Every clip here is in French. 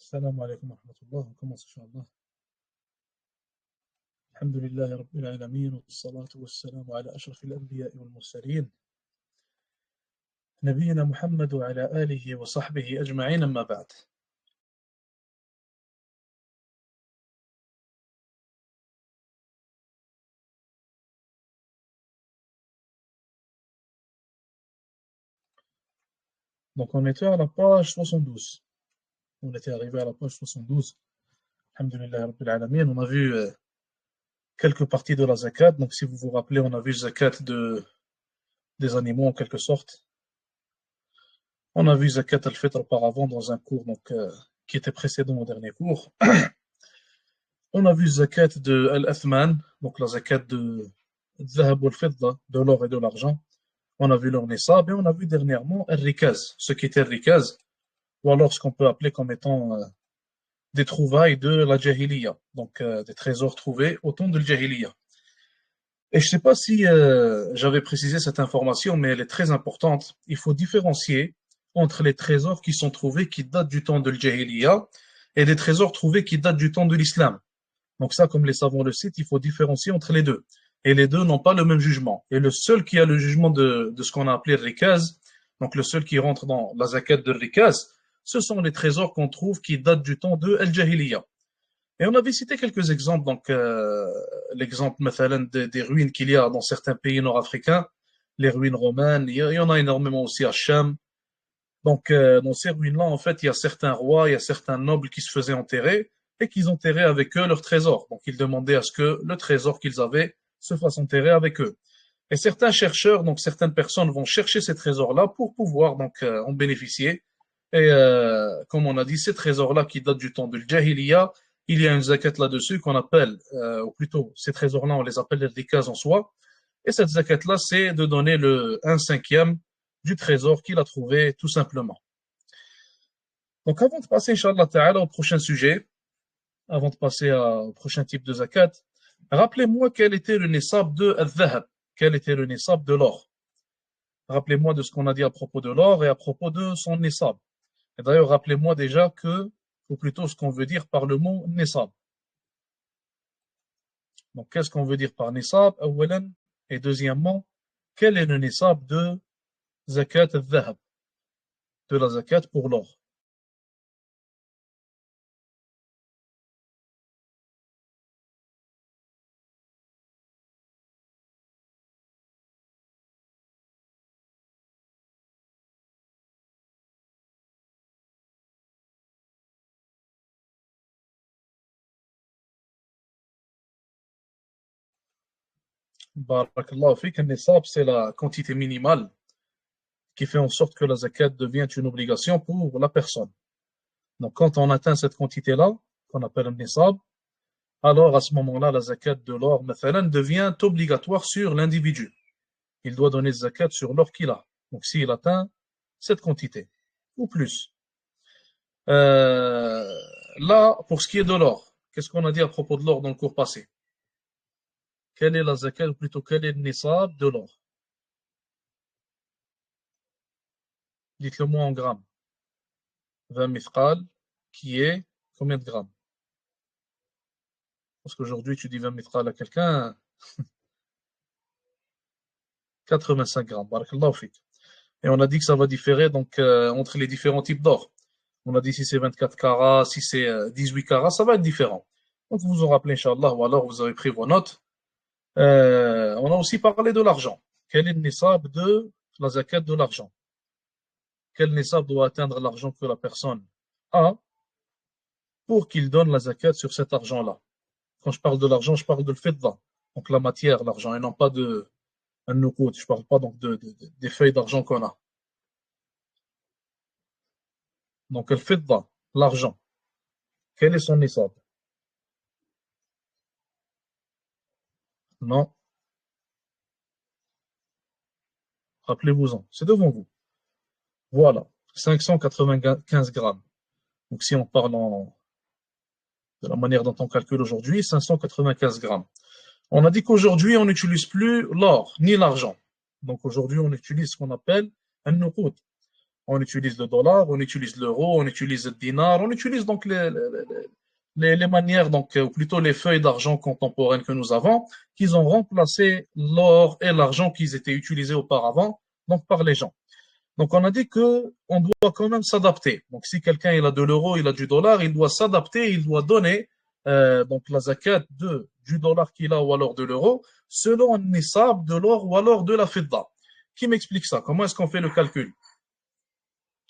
السلام عليكم ورحمة الله. On commence Inch'Allah. Alhamdulillahi Rabbil Alamin, wassalatu wassalamu ala ashrafil anbiya'i wal mursalin, nabiyyina Muhammad wa ala alihi wa sahbihi ajma'in, amma ba'd. Donc on était à la page 72. On était arrivé à la page 72. Alhamdulillahi Rabbil Alamin. On a vu quelques parties de la zakat. Donc si vous vous rappelez, on a vu zakat des animaux en quelque sorte. On a vu zakat al-fitr auparavant dans un cours qui était précédent au dernier cours. On a vu zakat de al-athman, donc la zakat de dhahab wal-fidda, de l'or et de l'argent. On a vu leur nisab et on a vu dernièrement al-rikaz, ce qui était al-rikaz, ou alors ce qu'on peut appeler comme étant des trouvailles de la jahiliya, donc des trésors trouvés au temps de la jahiliya. Et je ne sais pas si j'avais précisé cette information, mais elle est très importante. Il faut différencier entre les trésors qui sont trouvés qui datent du temps de la jahiliya et des trésors trouvés qui datent du temps de l'islam. Donc ça, comme les savants le citent, il faut différencier entre les deux. Et les deux n'ont pas le même jugement. Et le seul qui a le jugement de ce qu'on a appelé le rikaz, donc le seul qui rentre dans la zakat de rikaz, ce sont les trésors qu'on trouve qui datent du temps de al-jahiliya. Et on avait cité quelques exemples, donc l'exemple des ruines qu'il y a dans certains pays nord-africains, les ruines romaines, il y en a énormément aussi à Cham. Donc dans ces ruines-là, en fait, il y a certains rois, il y a certains nobles qui se faisaient enterrer, et qu'ils enterraient avec eux leur trésor. Donc ils demandaient à ce que le trésor qu'ils avaient se fasse enterrer avec eux. Et certains chercheurs, donc certaines personnes vont chercher ces trésors-là pour pouvoir donc en bénéficier. Et comme on a dit, ces trésors-là qui datent du temps de l'Jahiliya, il y a une zakat là-dessus qu'on appelle, ou plutôt ces trésors-là, on les appelle les rikaz en soi. Et cette zakat-là, c'est de donner le 1/5 du trésor qu'il a trouvé tout simplement. Donc avant de passer, Inch'Allah Ta'ala, au prochain sujet, avant de passer au prochain type de zakat, rappelez-moi quel était le nisab de al-dhahab, quel était le nisab de l'or. Rappelez-moi de ce qu'on a dit à propos de l'or et à propos de son nisab. Et d'ailleurs, rappelez-moi déjà ou plutôt ce qu'on veut dire par le mot nisab. Donc, qu'est-ce qu'on veut dire par nisab, awalan, et deuxièmement, quel est le nisab de zakat al-dhahab, de la zakat pour l'or. Barakallahu fik, un nisab, c'est la quantité minimale qui fait en sorte que la zakat devient une obligation pour la personne. Donc, quand on atteint cette quantité-là, qu'on appelle un nisab, alors à ce moment-là, la zakat de l'or, devient obligatoire sur l'individu. Il doit donner zakat sur l'or qu'il a. Donc, s'il atteint cette quantité, ou plus. Là, pour ce qui est de l'or, qu'est-ce qu'on a dit à propos de l'or dans le cours passé? Quelle est la zakat, ou plutôt quel est le nisab de l'or? Dites-le moi en grammes. 20 mithqal, qui est combien de grammes? Parce qu'aujourd'hui, tu dis 20 mithqal à quelqu'un, 85 grammes. Barakallahu fik. Et on a dit que ça va différer donc entre les différents types d'or. On a dit si c'est 24 carats, si c'est 18 carats, ça va être différent. Donc vous vous en rappelez, Inch'Allah, ou alors vous avez pris vos notes. On a aussi parlé de l'argent. Quel est le nisab de la zakat de l'argent? Quel nisab doit atteindre l'argent que la personne a pour qu'il donne la zakat sur cet argent-là? Quand je parle de l'argent, je parle de l'fidda, donc la matière, l'argent, et non pas de un nuqoud. Je ne parle pas donc des feuilles d'argent qu'on a. Donc, al-fidda, l'argent. Quel est son nisab? Non. Rappelez-vous-en. C'est devant vous. Voilà. 595 grammes. Donc, si on parle de la manière dont on calcule aujourd'hui, 595 grammes. On a dit qu'aujourd'hui, on n'utilise plus l'or, ni l'argent. Donc, aujourd'hui, on utilise ce qu'on appelle un nuqoud. On utilise le dollar, on utilise l'euro, on utilise le dinar, on utilise donc les manières, donc, ou plutôt les feuilles d'argent contemporaines que nous avons, qu'ils ont remplacé l'or et l'argent qui étaient utilisés auparavant, donc par les gens. Donc on a dit que on doit quand même s'adapter. Donc si quelqu'un il a de l'euro, il a du dollar, il doit s'adapter, il doit donner donc la zakat du dollar qu'il a ou alors de l'euro selon un nisab de l'or ou alors de la fidda. Qui m'explique ça? Comment est-ce qu'on fait le calcul?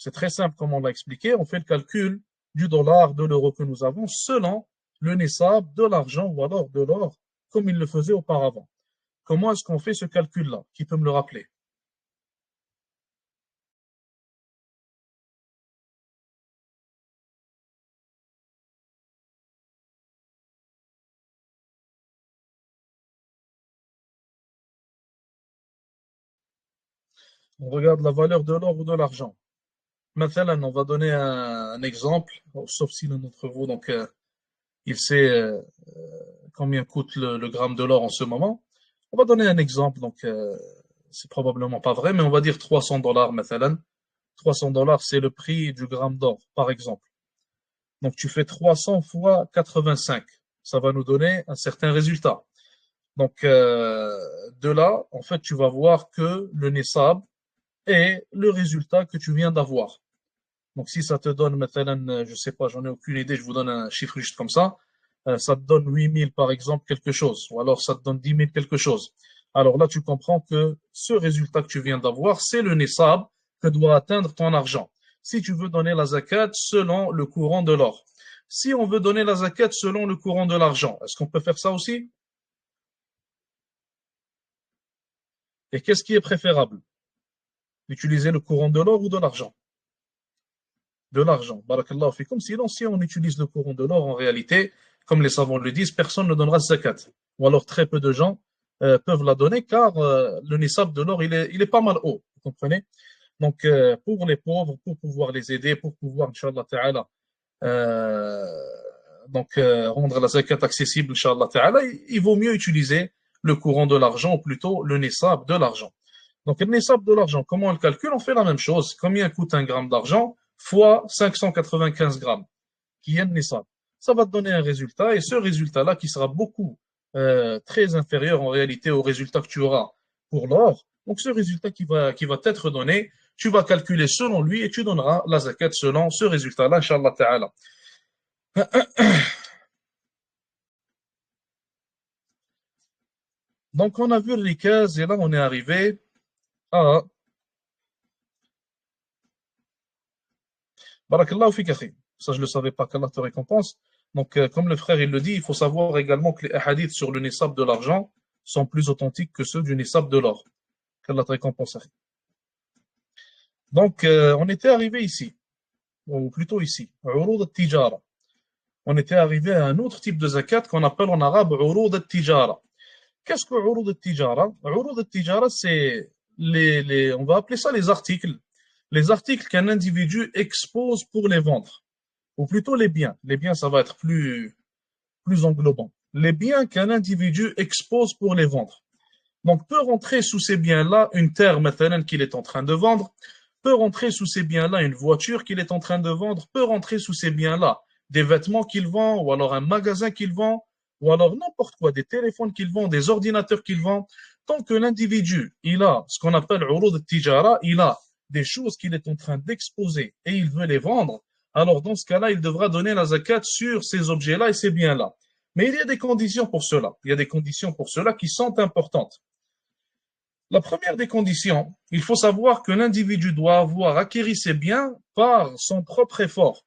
C'est très simple comme on l'a expliqué. On fait le calcul du dollar, de l'euro que nous avons selon le nisab de l'argent ou alors de l'or comme il le faisait auparavant. Comment est-ce qu'on fait ce calcul-là? Qui peut me le rappeler? On regarde la valeur de l'or ou de l'argent. Maintenant, on va donner un exemple, sauf si l'un d'entre vous, donc, il sait combien coûte le gramme de l'or en ce moment. On va donner un exemple, donc c'est probablement pas vrai, mais on va dire 300 dollars maintenant. 300 dollars, c'est le prix du gramme d'or, par exemple. Donc tu fais 300 fois 85. Ça va nous donner un certain résultat. Donc de là, en fait, tu vas voir que le nisab est le résultat que tu viens d'avoir. Donc, si ça te donne, maintenant, je sais pas, j'en ai aucune idée, je vous donne un chiffre juste comme ça te donne 8000 par exemple quelque chose, ou alors ça te donne 10 000 quelque chose. Alors là, tu comprends que ce résultat que tu viens d'avoir, c'est le nisab que doit atteindre ton argent. Si tu veux donner la zakat selon le courant de l'or. Si on veut donner la zakat selon le courant de l'argent, est-ce qu'on peut faire ça aussi? Et qu'est-ce qui est préférable? Utiliser le courant de l'or ou de l'argent? De l'argent. Barakallahu fikum. Sinon, si on utilise le courant de l'or, en réalité, comme les savants le disent, personne ne donnera zakat. Ou alors très peu de gens peuvent la donner car le nisab de l'or, il est pas mal haut. Vous comprenez? Donc, pour les pauvres, pour pouvoir les aider, pour pouvoir, Inch'Allah Ta'ala, euh, donc, rendre la zakat accessible, Inch'Allah Ta'ala, il vaut mieux utiliser le courant de l'argent, ou plutôt le nisab de l'argent. Donc, le nisab de l'argent, comment on le calcule? On fait la même chose. Combien coûte un gramme d'argent fois 595 grammes, qui est le nisab. Ça va te donner un résultat, et ce résultat-là, qui sera beaucoup très inférieur en réalité au résultat que tu auras pour l'or, donc ce résultat qui va t'être donné, tu vas calculer selon lui et tu donneras la zakat selon ce résultat-là, Inch'Allah Ta'ala. Donc, on a vu le rikaz et là, on est arrivé à Barakallahu fik, akhi. Ça, je ne le savais pas, qu'Allah te récompense. Donc, comme le frère, il le dit, il faut savoir également que les hadiths sur le nisab de l'argent sont plus authentiques que ceux du nisab de l'or. Qu'Allah te récompense, akhi. Donc, on était arrivé ici, ou plutôt ici, urud al-tijara. On était arrivé à un autre type de zakat qu'on appelle en arabe urud al-tijara. Qu'est-ce que urud al-tijara? Urud al-tijara, c'est on va appeler ça les articles. Les articles qu'un individu expose pour les vendre. Ou plutôt les biens. Les biens, ça va être plus englobant. Les biens qu'un individu expose pour les vendre. Donc, peut rentrer sous ces biens-là une terre, maintenant, qu'il est en train de vendre, peut rentrer sous ces biens-là une voiture qu'il est en train de vendre, peut rentrer sous ces biens-là des vêtements qu'il vend, ou alors un magasin qu'il vend, ou alors n'importe quoi, des téléphones qu'il vend, des ordinateurs qu'il vend. Tant que l'individu, il a ce qu'on appelle urud tijara, il a des choses qu'il est en train d'exposer et il veut les vendre, alors dans ce cas-là, il devra donner la zakat sur ces objets-là et ces biens-là. Mais il y a des conditions pour cela. Il y a des conditions pour cela qui sont importantes. La première des conditions, il faut savoir que l'individu doit avoir acquis ses biens par son propre effort.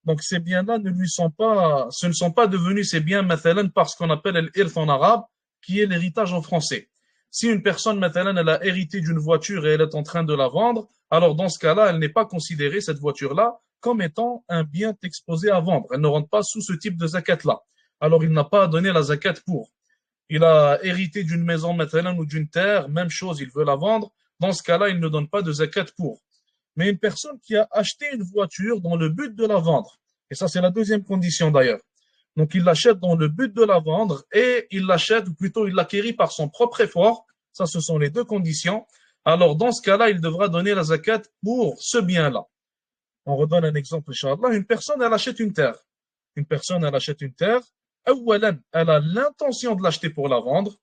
Donc ces biens-là ce ne sont pas devenus ces biens mathalan par ce qu'on appelle l'irth en arabe, qui est l'héritage en français. Si une personne mathalan, elle a hérité d'une voiture et elle est en train de la vendre, alors dans ce cas-là, elle n'est pas considérée, cette voiture-là, comme étant un bien exposé à vendre. Elle ne rentre pas sous ce type de zakat-là. Alors il n'a pas à donner la zakat pour. Il a hérité d'une maison mathalan ou d'une terre, même chose, il veut la vendre. Dans ce cas-là, il ne donne pas de zakat pour. Mais une personne qui a acheté une voiture dans le but de la vendre, et ça c'est la deuxième condition d'ailleurs, donc il l'achète dans le but de la vendre et il l'achète, ou plutôt il l'acquérit par son propre effort, ça ce sont les deux conditions, alors dans ce cas-là, il devra donner la zakat pour ce bien-là. On redonne un exemple, Inch'Allah. Une personne, elle achète une terre. Une personne, elle achète une terre. Awalan, elle a l'intention de l'acheter pour la vendre.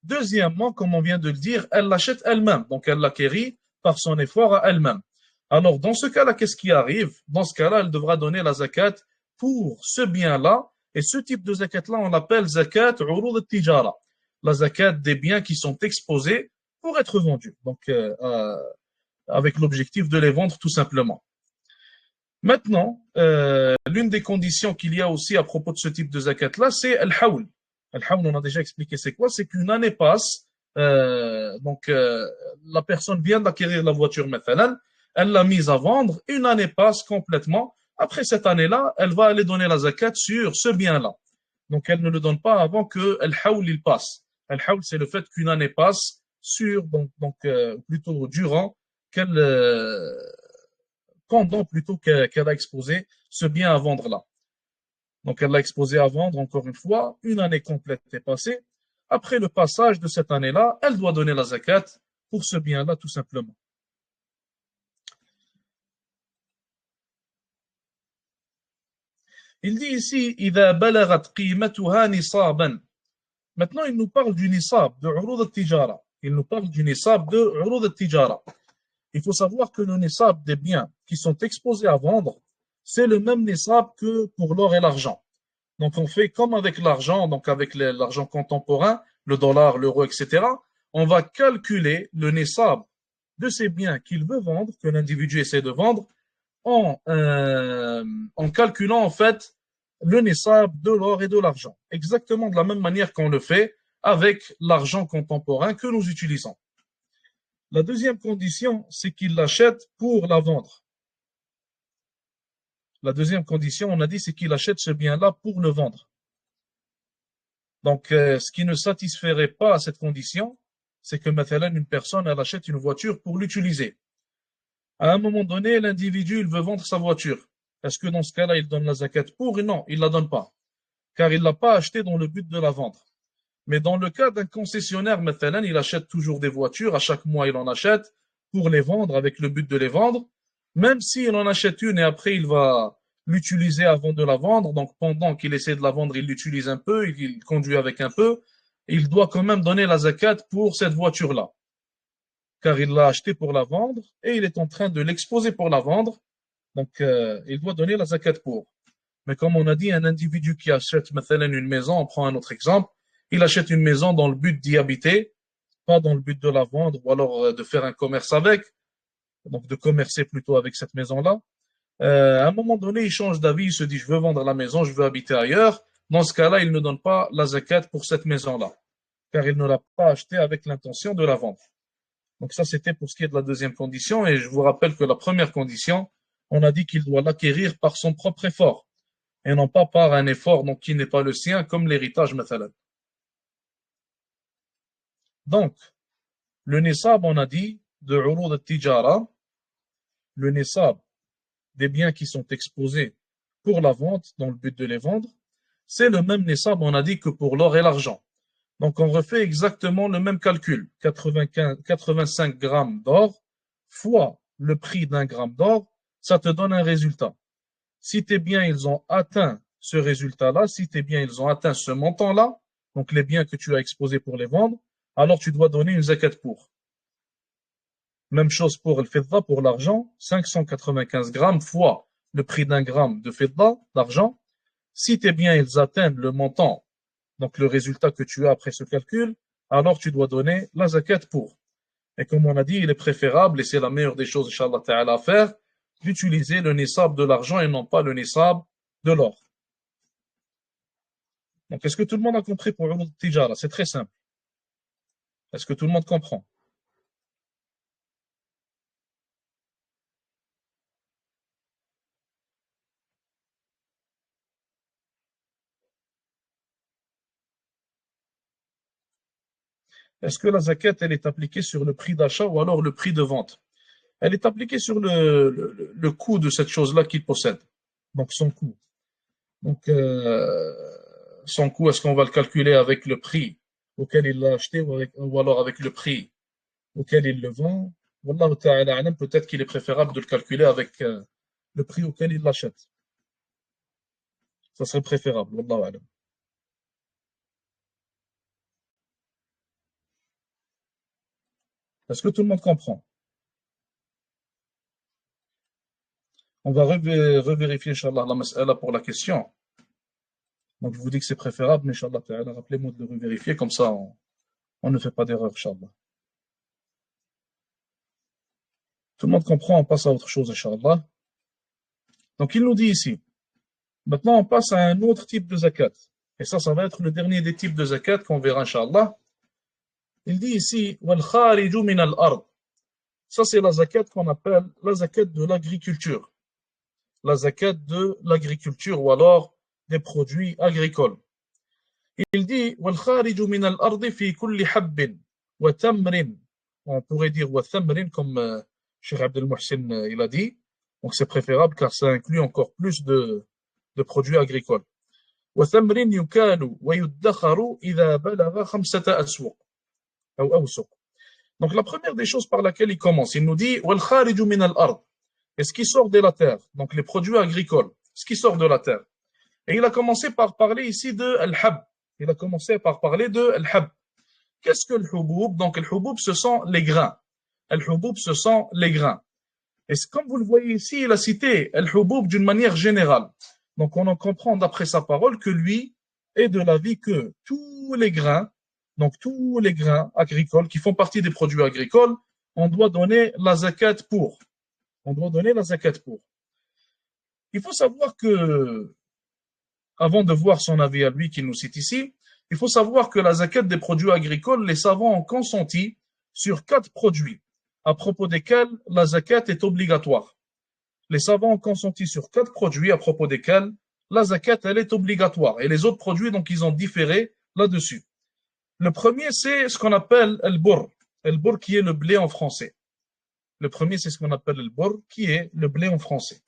Deuxièmement, comme on vient de le dire, elle l'achète elle-même. Donc, elle l'acquérit par son effort à elle-même. Alors, dans ce cas-là, qu'est-ce qui arrive? Dans ce cas-là, elle devra donner la zakat pour ce bien-là. Et ce type de zakat-là, on l'appelle zakat urud al-tijara. La zakat des biens qui sont exposés pour être vendus. Donc, avec l'objectif de les vendre tout simplement. Maintenant, l'une des conditions qu'il y a aussi à propos de ce type de zakat-là, c'est al-hawl. Al-hawl, on a déjà expliqué c'est quoi, c'est qu'une année passe, la personne vient d'acquérir la voiture, mathalan, elle l'a mise à vendre, une année passe complètement. Après cette année-là, elle va aller donner la zakat sur ce bien-là. Donc, elle ne le donne pas avant que al-hawl il passe. Al-hawl, c'est le fait qu'une année passe sur, plutôt durant qu'elle pendant plutôt qu'elle a exposé ce bien à vendre là. Donc elle l'a exposé à vendre encore une fois, une année complète est passée. Après le passage de cette année-là, elle doit donner la zakat pour ce bien-là tout simplement. Il dit ici, إذا بلغت قيمتها نصابا. Maintenant, il nous parle du nisab, de urud al-tijara. Il nous parle du nisab de urud al-tijara. Il faut savoir que le nisab des biens qui sont exposés à vendre, c'est le même nisab que pour l'or et l'argent. Donc on fait comme avec l'argent, donc avec l'argent contemporain, le dollar, l'euro, etc. On va calculer le nisab de ces biens qu'il veut vendre, que l'individu essaie de vendre, en calculant en fait le nisab de l'or et de l'argent. Exactement de la même manière qu'on le fait avec l'argent contemporain que nous utilisons. La deuxième condition, c'est qu'il l'achète pour la vendre. La deuxième condition, on a dit, c'est qu'il achète ce bien-là pour le vendre. Donc, ce qui ne satisferait pas à cette condition, c'est que maintenant, une personne, elle achète une voiture pour l'utiliser. À un moment donné, l'individu, il veut vendre sa voiture. Est-ce que dans ce cas-là, il donne la zakat pour? Non, il ne la donne pas. Car il ne l'a pas acheté dans le but de la vendre. Mais dans le cas d'un concessionnaire, maintenant, il achète toujours des voitures. À chaque mois, il en achète pour les vendre avec le but de les vendre. Même s'il en achète une et après, il va l'utiliser avant de la vendre. Donc, pendant qu'il essaie de la vendre, il l'utilise un peu, il conduit avec un peu. Il doit quand même donner la zakat pour cette voiture-là. Car il l'a acheté pour la vendre et il est en train de l'exposer pour la vendre. Donc, il doit donner la zakat pour. Mais comme on a dit, un individu qui achète maintenant une maison, on prend un autre exemple, il achète une maison dans le but d'y habiter, pas dans le but de la vendre ou alors de faire un commerce avec, donc de commercer plutôt avec cette maison-là. À un moment donné, il change d'avis, il se dit, je veux vendre la maison, je veux habiter ailleurs. Dans ce cas-là, il ne donne pas la zakat pour cette maison-là, car il ne l'a pas achetée avec l'intention de la vendre. Donc ça, c'était pour ce qui est de la deuxième condition. Et je vous rappelle que la première condition, on a dit qu'il doit l'acquérir par son propre effort, et non pas par un effort donc, qui n'est pas le sien, comme l'héritage, mathalan. Donc, le nisab, on a dit, de urud al-tijara, le nisab des biens qui sont exposés pour la vente, dans le but de les vendre, c'est le même nisab, on a dit, que pour l'or et l'argent. Donc, on refait exactement le même calcul. 85 grammes d'or fois le prix d'un gramme d'or, ça te donne un résultat. Si tes biens, ils ont atteint ce résultat-là, si tes biens, ils ont atteint ce montant-là, donc les biens que tu as exposés pour les vendre, alors tu dois donner une zakat pour. Même chose pour le fidda, pour l'argent, 595 grammes fois le prix d'un gramme de fidda, d'argent. Si tes biens, ils atteignent le montant, donc le résultat que tu as après ce calcul, alors tu dois donner la zakat pour. Et comme on a dit, il est préférable, et c'est la meilleure des choses, Inch'Allah Ta'ala, à faire, d'utiliser le nisab de l'argent et non pas le nisab de l'or. Donc, est-ce que tout le monde a compris pour Urud Tijara? C'est très simple. Est-ce que tout le monde comprend? Est-ce que la zakat, elle est appliquée sur le prix d'achat ou alors le prix de vente? Elle est appliquée sur le coût de cette chose-là qu'il possède. Donc, son coût. Donc, son coût, est-ce qu'on va le calculer avec le prix auquel il l'a acheté ou alors avec le prix auquel il le vend. Wallahu ta'ala a'lam, peut-être qu'il est préférable de le calculer avec le prix auquel il l'achète. Ça serait préférable, wallahu a'lam. Est-ce que tout le monde comprend? On va revérifier, Inch'Allah, la mas'ala pour la question. Donc, je vous dis que c'est préférable, mais Inch'Allah ta'ala, rappelez-moi de le revérifier, comme ça, on ne fait pas d'erreur, Inch'Allah. Tout le monde comprend, on passe à autre chose, Inch'Allah. Donc, il nous dit ici, maintenant, on passe à un autre type de zakat. Et ça va être le dernier des types de zakat qu'on verra, Inch'Allah. Il dit ici, wal khariju min al-ard. Ça, c'est la zakat qu'on appelle la zakat de l'agriculture. La zakat de l'agriculture ou alors des produits agricoles. Il dit wal khariju min al-ard fi kulli habbin wa tamrin. On pourrait dire wa tamrin comme Cheikh Abdel Mohsin il a dit. Donc c'est préférable car ça inclut encore plus de produits agricoles. Wa tamrin yukalu wa yuddakharu idha balagha 5 aswaq ou awsuq. Donc la première des choses par laquelle il commence, il nous dit wal khariju min al-ard. Et ce qui sort de la terre, donc les produits agricoles, ce qui sort de la terre. Et il a commencé par parler ici de al-hab. Il a commencé par parler de al-hab. Qu'est-ce que le hubub? Donc le hubub, ce sont les grains. Al-hubub, ce sont les grains. Et comme vous le voyez ici, il a cité al-hubub d'une manière générale. Donc on en comprend d'après sa parole que lui est de l'avis que tous les grains, donc tous les grains agricoles qui font partie des produits agricoles, on doit donner la zakat pour. On doit donner la zakat pour. Il faut savoir que, avant de voir son avis à lui qu'il nous cite ici, il faut savoir que la zakat des produits agricoles, les savants ont consenti sur 4 produits, à propos desquels la zakat est obligatoire. Les savants ont consenti sur 4 produits à propos desquels la zakat, elle est obligatoire. Et les autres produits, donc, ils ont différé là-dessus. Le premier, c'est ce qu'on appelle el-bour. El-bour qui est le blé en français. Le premier, c'est ce qu'on appelle el-bour, qui est le blé en français.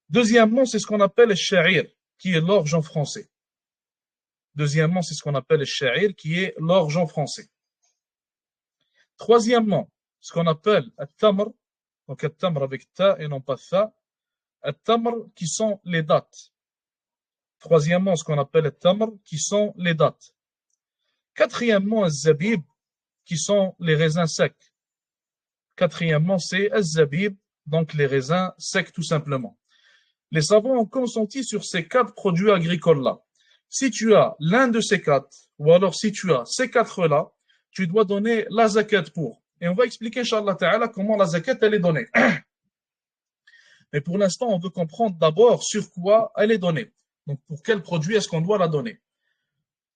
Deuxièmement, c'est ce qu'on appelle le sha'ir, qui est l'orge en français. Deuxièmement, c'est ce qu'on appelle le sha'ir, qui est l'orge en français. Troisièmement, ce qu'on appelle al-tamr, donc al-tamr avec ta et non pas tha, al-tamr qui sont les dattes. Troisièmement, ce qu'on appelle al-tamr qui sont les dattes. Quatrièmement, al-zabib, qui sont les raisins secs. Quatrièmement, c'est al-zabib, donc les raisins secs tout simplement. Les savants ont consenti sur ces 4 produits agricoles-là. Si tu as l'un de ces 4, ou alors si tu as ces 4-là, tu dois donner la zakat pour. Et on va expliquer, Inch'Allah Ta'ala, comment la zakat, elle est donnée. Mais pour l'instant, on veut comprendre d'abord sur quoi elle est donnée. Donc, pour quel produit est-ce qu'on doit la donner?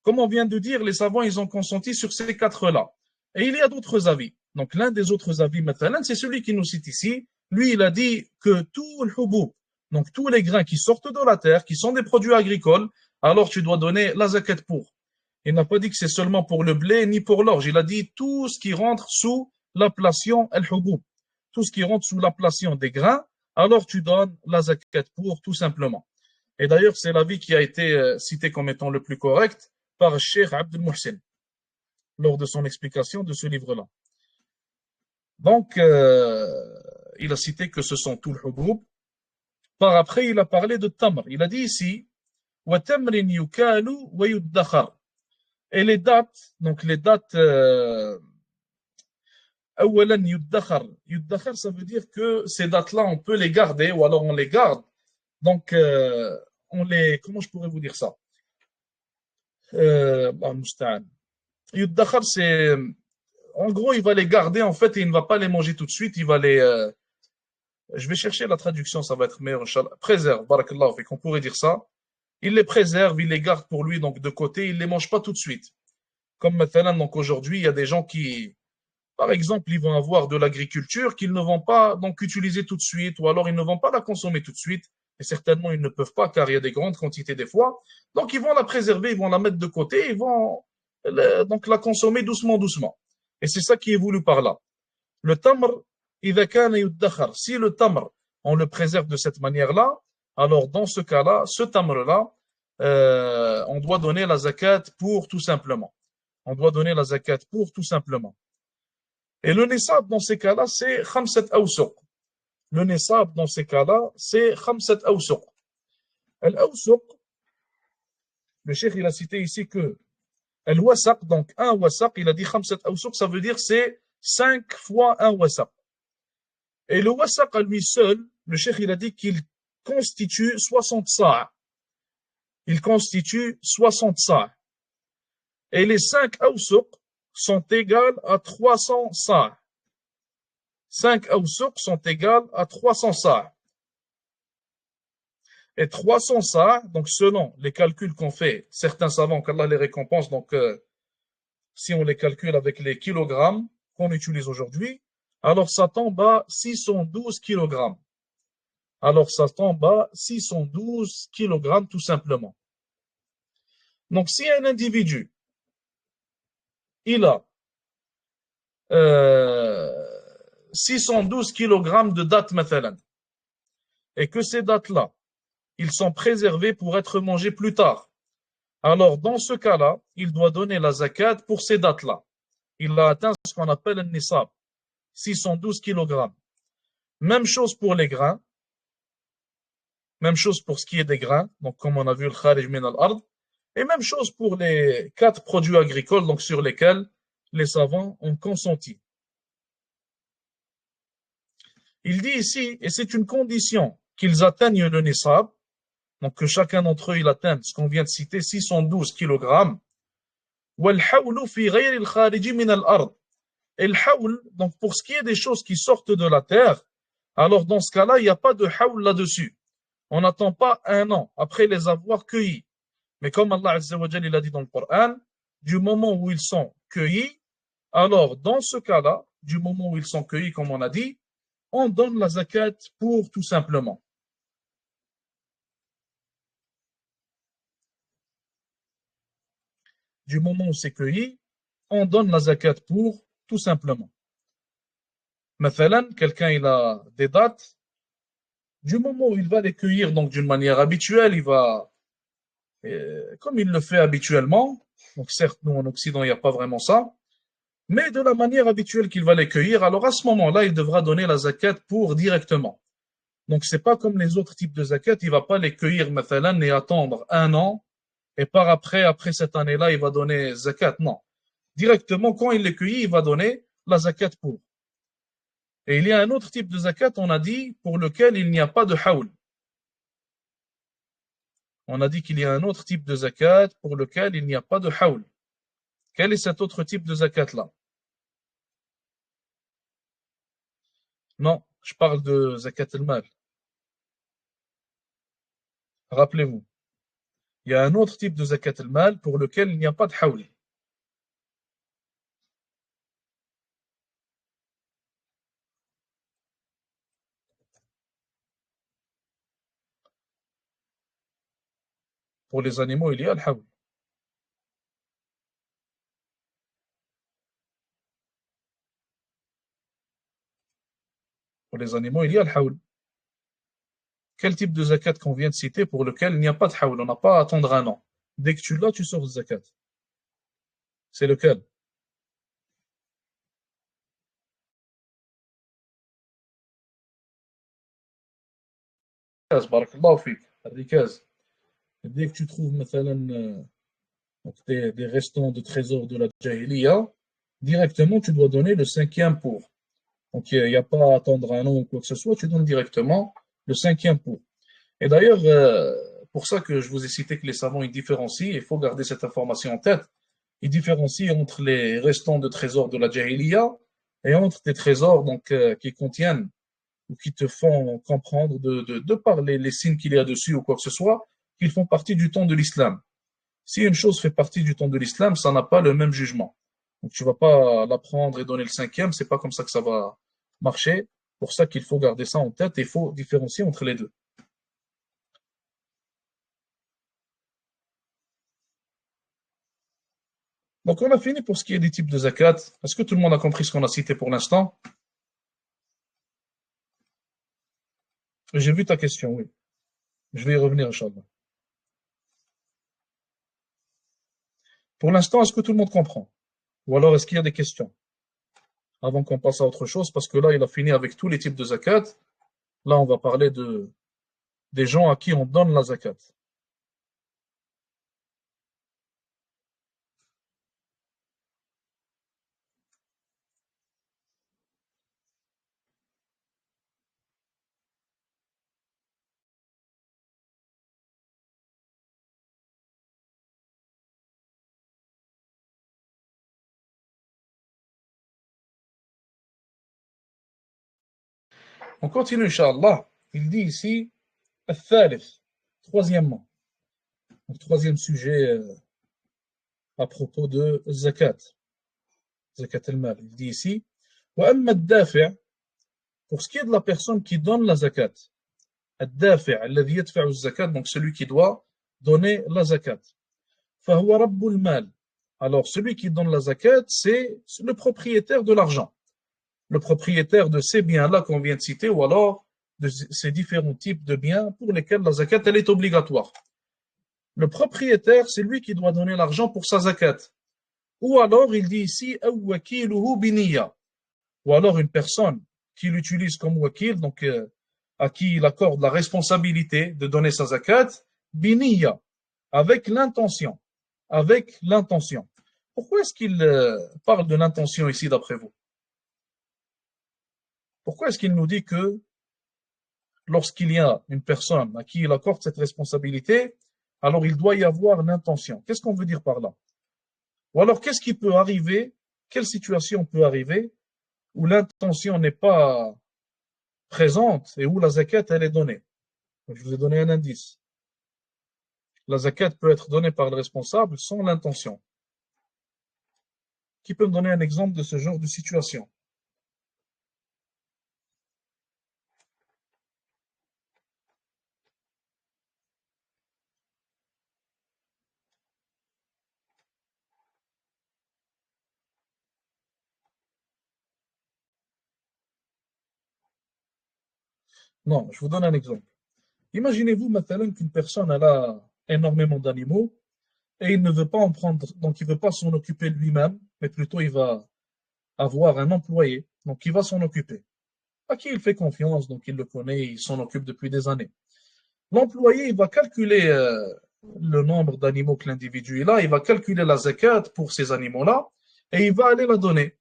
Comme on vient de dire, les savants, ils ont consenti sur ces 4-là. Et il y a d'autres avis. Donc, l'un des autres avis, maintenant, c'est celui qui nous cite ici. Lui, il a dit que tout le hubub, donc tous les grains qui sortent de la terre, qui sont des produits agricoles, alors tu dois donner la zakat pour. Il n'a pas dit que c'est seulement pour le blé ni pour l'orge. Il a dit tout ce qui rentre sous l'appellation al-hubub. Tout ce qui rentre sous l'appellation des grains, alors tu donnes la zakat pour, tout simplement. Et d'ailleurs, c'est l'avis qui a été cité comme étant le plus correct par Cheikh Abdel Mohsin lors de son explication de ce livre-là. Donc, il a cité que ce sont tout le hubub. Par après, il a parlé de tamr. Il a dit ici, wa tamrin yukalu wa yuddakhar. Et les dates, donc les dates, awalan yuddakhar. Yuddakhar, ça veut dire que ces dates-là, on peut les garder, ou alors on les garde. Donc, on les, comment je pourrais vous dire ça? Yuddakhar, c'est, en gros, il va les garder, en fait, et il ne va pas les manger tout de suite, il va les, je vais chercher la traduction, ça va être meilleur, Inch'Allah. Préserve, barakallahu fik, on pourrait dire ça. Il les préserve, il les garde pour lui, donc de côté, il les mange pas tout de suite. Comme maintenant, donc aujourd'hui, il y a des gens qui, par exemple, ils vont avoir de l'agriculture qu'ils ne vont pas donc utiliser tout de suite, ou alors ils ne vont pas la consommer tout de suite, et certainement ils ne peuvent pas, car il y a des grandes quantités des fois. Donc ils vont la préserver, ils vont la mettre de côté, ils vont donc la consommer doucement, doucement. Et c'est ça qui est voulu par là. Le tamr, إذا كان يدخر. Si le tamr, on le préserve de cette manière-là, alors dans ce cas-là, ce tamr-là, on doit donner la zakat pour tout simplement. On doit donner la zakat pour tout simplement. Et le nisab, dans ces cas-là, c'est khamsat awsuq. Le nisab, dans ces cas-là, c'est khamsat awsuq. Al-awsuq, le cheikh, il a cité ici que al-wasaq, donc un wasaq, il a dit khamsat awsuq, ça veut dire c'est 5 fois un wasaq. Et le wasaq à lui seul, le cheikh, il a dit qu'il constitue 60 sa'. Il constitue 60 sa'. Et les 5 awsuq sont égales à 300 sa'. 5 awsuq sont égales à 300 sa'. Et 300 sa', donc selon les calculs qu'ont fait certains savants, qu'Allah les récompense, donc si on les calcule avec les kilogrammes qu'on utilise aujourd'hui, alors ça tombe à 612 kilogrammes. Alors ça tombe à 612 kilogrammes tout simplement. Donc si un individu, il a 612 kilogrammes de dattes, mathalan, et que ces dates-là, ils sont préservés pour être mangés plus tard. Alors, dans ce cas-là, il doit donner la zakat pour ces dates-là. Il a atteint ce qu'on appelle un nisab, 612 kilogrammes. Même chose pour les grains, même chose pour ce qui est des grains, donc comme on a vu le kharij min al-ard, et même chose pour les 4 produits agricoles, donc sur lesquels les savants ont consenti. Il dit ici, et c'est une condition qu'ils atteignent le nisab, donc que chacun d'entre eux il atteigne ce qu'on vient de citer, 612 kilogrammes. Et le hawl, donc pour ce qui est des choses qui sortent de la terre, alors dans ce cas-là, il n'y a pas de hawl là-dessus. On n'attend pas un an après les avoir cueillis. Mais comme Allah Azza wa Jalla, il a dit dans le Coran, du moment où ils sont cueillis, alors dans ce cas-là, du moment où ils sont cueillis, comme on a dit, on donne la zakat pour tout simplement. Du moment où c'est cueilli, on donne la zakat pour tout simplement. Mathalan, quelqu'un il a des dates, du moment où il va les cueillir donc d'une manière habituelle, il va, comme il le fait habituellement, donc certes nous en Occident il n'y a pas vraiment ça, mais de la manière habituelle qu'il va les cueillir, alors à ce moment-là il devra donner la zakat pour directement. Donc c'est pas comme les autres types de zakat, il va pas les cueillir mathalan et attendre un an et par après cette année-là il va donner zakat, non. Directement quand il les cueillit, il va donner la zakat pour. Et il y a un autre type de zakat, on a dit, pour lequel il n'y a pas de hawl. On a dit qu'il y a un autre type de zakat pour lequel il n'y a pas de hawl. Quel est cet autre type de zakat-là? Non, je parle de zakat al-mal. Rappelez-vous, il y a un autre type de zakat al-mal pour lequel il n'y a pas de hawl. Pour les animaux, il y a le hawl. Pour les animaux, il y a le hawl. Quel type de zakat qu'on vient de citer pour lequel il n'y a pas de hawl? On n'a pas à attendre un an. Dès que tu l'as, tu sors de zakat. C'est lequel? Barakallahu fik. Rikaz. Dès que tu trouves donc des restants de trésors de la Jahiliya, directement tu dois donner le cinquième pour. Donc il n'y a pas à attendre un an ou quoi que ce soit, tu donnes directement le cinquième pour. Et d'ailleurs, pour ça que je vous ai cité que les savants ils différencient, il faut garder cette information en tête, ils différencient entre les restants de trésors de la Jahiliya et entre des trésors donc, qui contiennent ou qui te font comprendre de par les signes qu'il y a dessus ou quoi que ce soit, qu'ils font partie du temps de l'islam. Si une chose fait partie du temps de l'islam, ça n'a pas le même jugement. Donc tu vas pas l'apprendre et donner le cinquième, c'est pas comme ça que ça va marcher. Pour ça qu'il faut garder ça en tête et il faut différencier entre les deux. Donc on a fini pour ce qui est des types de zakat. Est-ce que tout le monde a compris ce qu'on a cité pour l'instant? J'ai vu ta question, oui. Je vais y revenir, Inch'Allah. Pour l'instant, est-ce que tout le monde comprend? Ou alors est-ce qu'il y a des questions? avant qu'on passe à autre chose, parce que là, il a fini avec tous les types de zakat. Là, on va parler des gens à qui on donne la zakat. On continue, Inch'Allah. Il dit ici, al-thalith, troisièmement, donc troisième sujet à propos de zakat, zakat al-mal. Il dit ici, wa amma ad-dafi', pour ce qui est de la personne qui donne la zakat, ad-dafi' alladhi yadfa'u az-zakat, donc celui qui doit donner la zakat. فهو رب المال. Alors celui qui donne la zakat, c'est le propriétaire de l'argent, le propriétaire de ces biens-là qu'on vient de citer, ou alors de ces différents types de biens pour lesquels la zakat elle est obligatoire. Le propriétaire, c'est lui qui doit donner l'argent pour sa zakat. Ou alors, il dit ici, ou alors une personne qui l'utilise comme wakil, donc à qui il accorde la responsabilité de donner sa zakat, biniya, avec l'intention. Avec l'intention. Pourquoi est-ce qu'il parle de l'intention ici d'après vous? Pourquoi est-ce qu'il nous dit que lorsqu'il y a une personne à qui il accorde cette responsabilité, alors il doit y avoir l'intention? Qu'est-ce qu'on veut dire par là? Ou alors qu'est-ce qui peut arriver, quelle situation peut arriver où l'intention n'est pas présente et où la zakat elle est donnée? Je vous ai donné un indice. La zakat peut être donnée par le responsable sans l'intention. Qui peut me donner un exemple de ce genre de situation? Non, je vous donne un exemple. Imaginez-vous maintenant qu'une personne elle a énormément d'animaux et il ne veut pas en prendre, donc il ne veut pas s'en occuper lui-même, mais plutôt il va avoir un employé, donc il va s'en occuper, à qui il fait confiance, donc il le connaît, il s'en occupe depuis des années. L'employé, il va calculer le nombre d'animaux que l'individu a, il va calculer la zakat pour ces animaux-là, et il va aller la donner.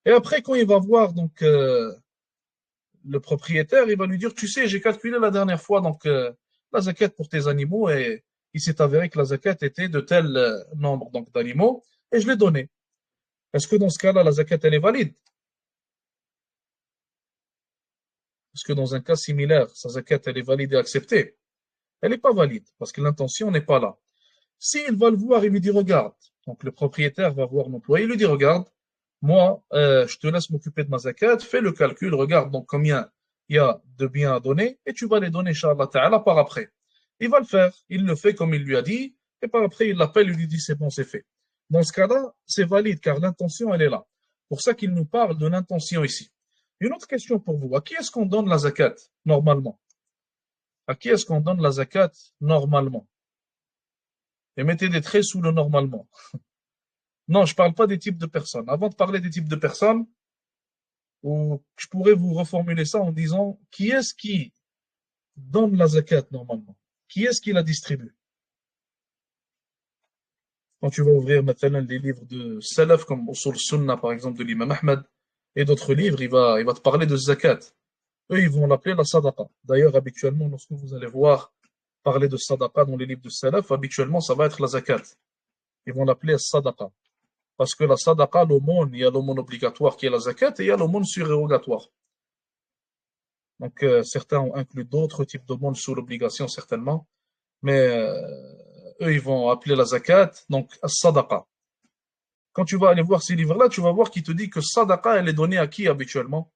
Et après, quand il va voir donc le propriétaire, il va lui dire, tu sais, j'ai calculé la dernière fois donc la zakat pour tes animaux, et il s'est avéré que la zakat était de tel nombre donc d'animaux, et je l'ai donné. Est-ce que dans ce cas-là, la zakat, elle est valide? Est-ce que dans un cas similaire, sa zakat, elle est valide et acceptée? Elle n'est pas valide, parce que l'intention n'est pas là. S'il va le voir, il lui dit, regarde. Donc le propriétaire va voir l'employé, il lui dit, regarde, moi, je te laisse m'occuper de ma zakat, fais le calcul, regarde donc combien il y a de biens à donner, et tu vas les donner, Inch'Allah Ta'ala, par après. Il va le faire, il le fait comme il lui a dit, et par après, il l'appelle, il lui dit, c'est bon, c'est fait. Dans ce cas-là, c'est valide, car l'intention, elle est là. Pour ça qu'il nous parle de l'intention ici. Une autre question pour vous, à qui est-ce qu'on donne la zakat, normalement? À qui est-ce qu'on donne la zakat, normalement? Et mettez des traits sous le normalement. Non, je ne parle pas des types de personnes. Avant de parler des types de personnes, je pourrais vous reformuler ça en disant qui est-ce qui donne la zakat normalement? Qui est-ce qui la distribue? Quand tu vas ouvrir maintenant les livres de Salaf comme Usul Sunnah par exemple de l'imam Ahmed et d'autres livres, il va te parler de zakat. Eux, ils vont l'appeler la sadaqa. D'ailleurs, habituellement, lorsque vous allez voir parler de sadaqa dans les livres de Salaf, habituellement, ça va être la zakat. Ils vont l'appeler sadaqa. Parce que la sadaqa, l'aumône, il y a l'aumône obligatoire qui est la zakat et il y a l'aumône surérogatoire. Donc, certains ont inclus d'autres types d'aumônes sous l'obligation, certainement. Mais eux, ils vont appeler la zakat, donc sadaqa. Quand tu vas aller voir ces livres-là, tu vas voir qu'il te dit que sadaqa, elle est donnée à qui habituellement?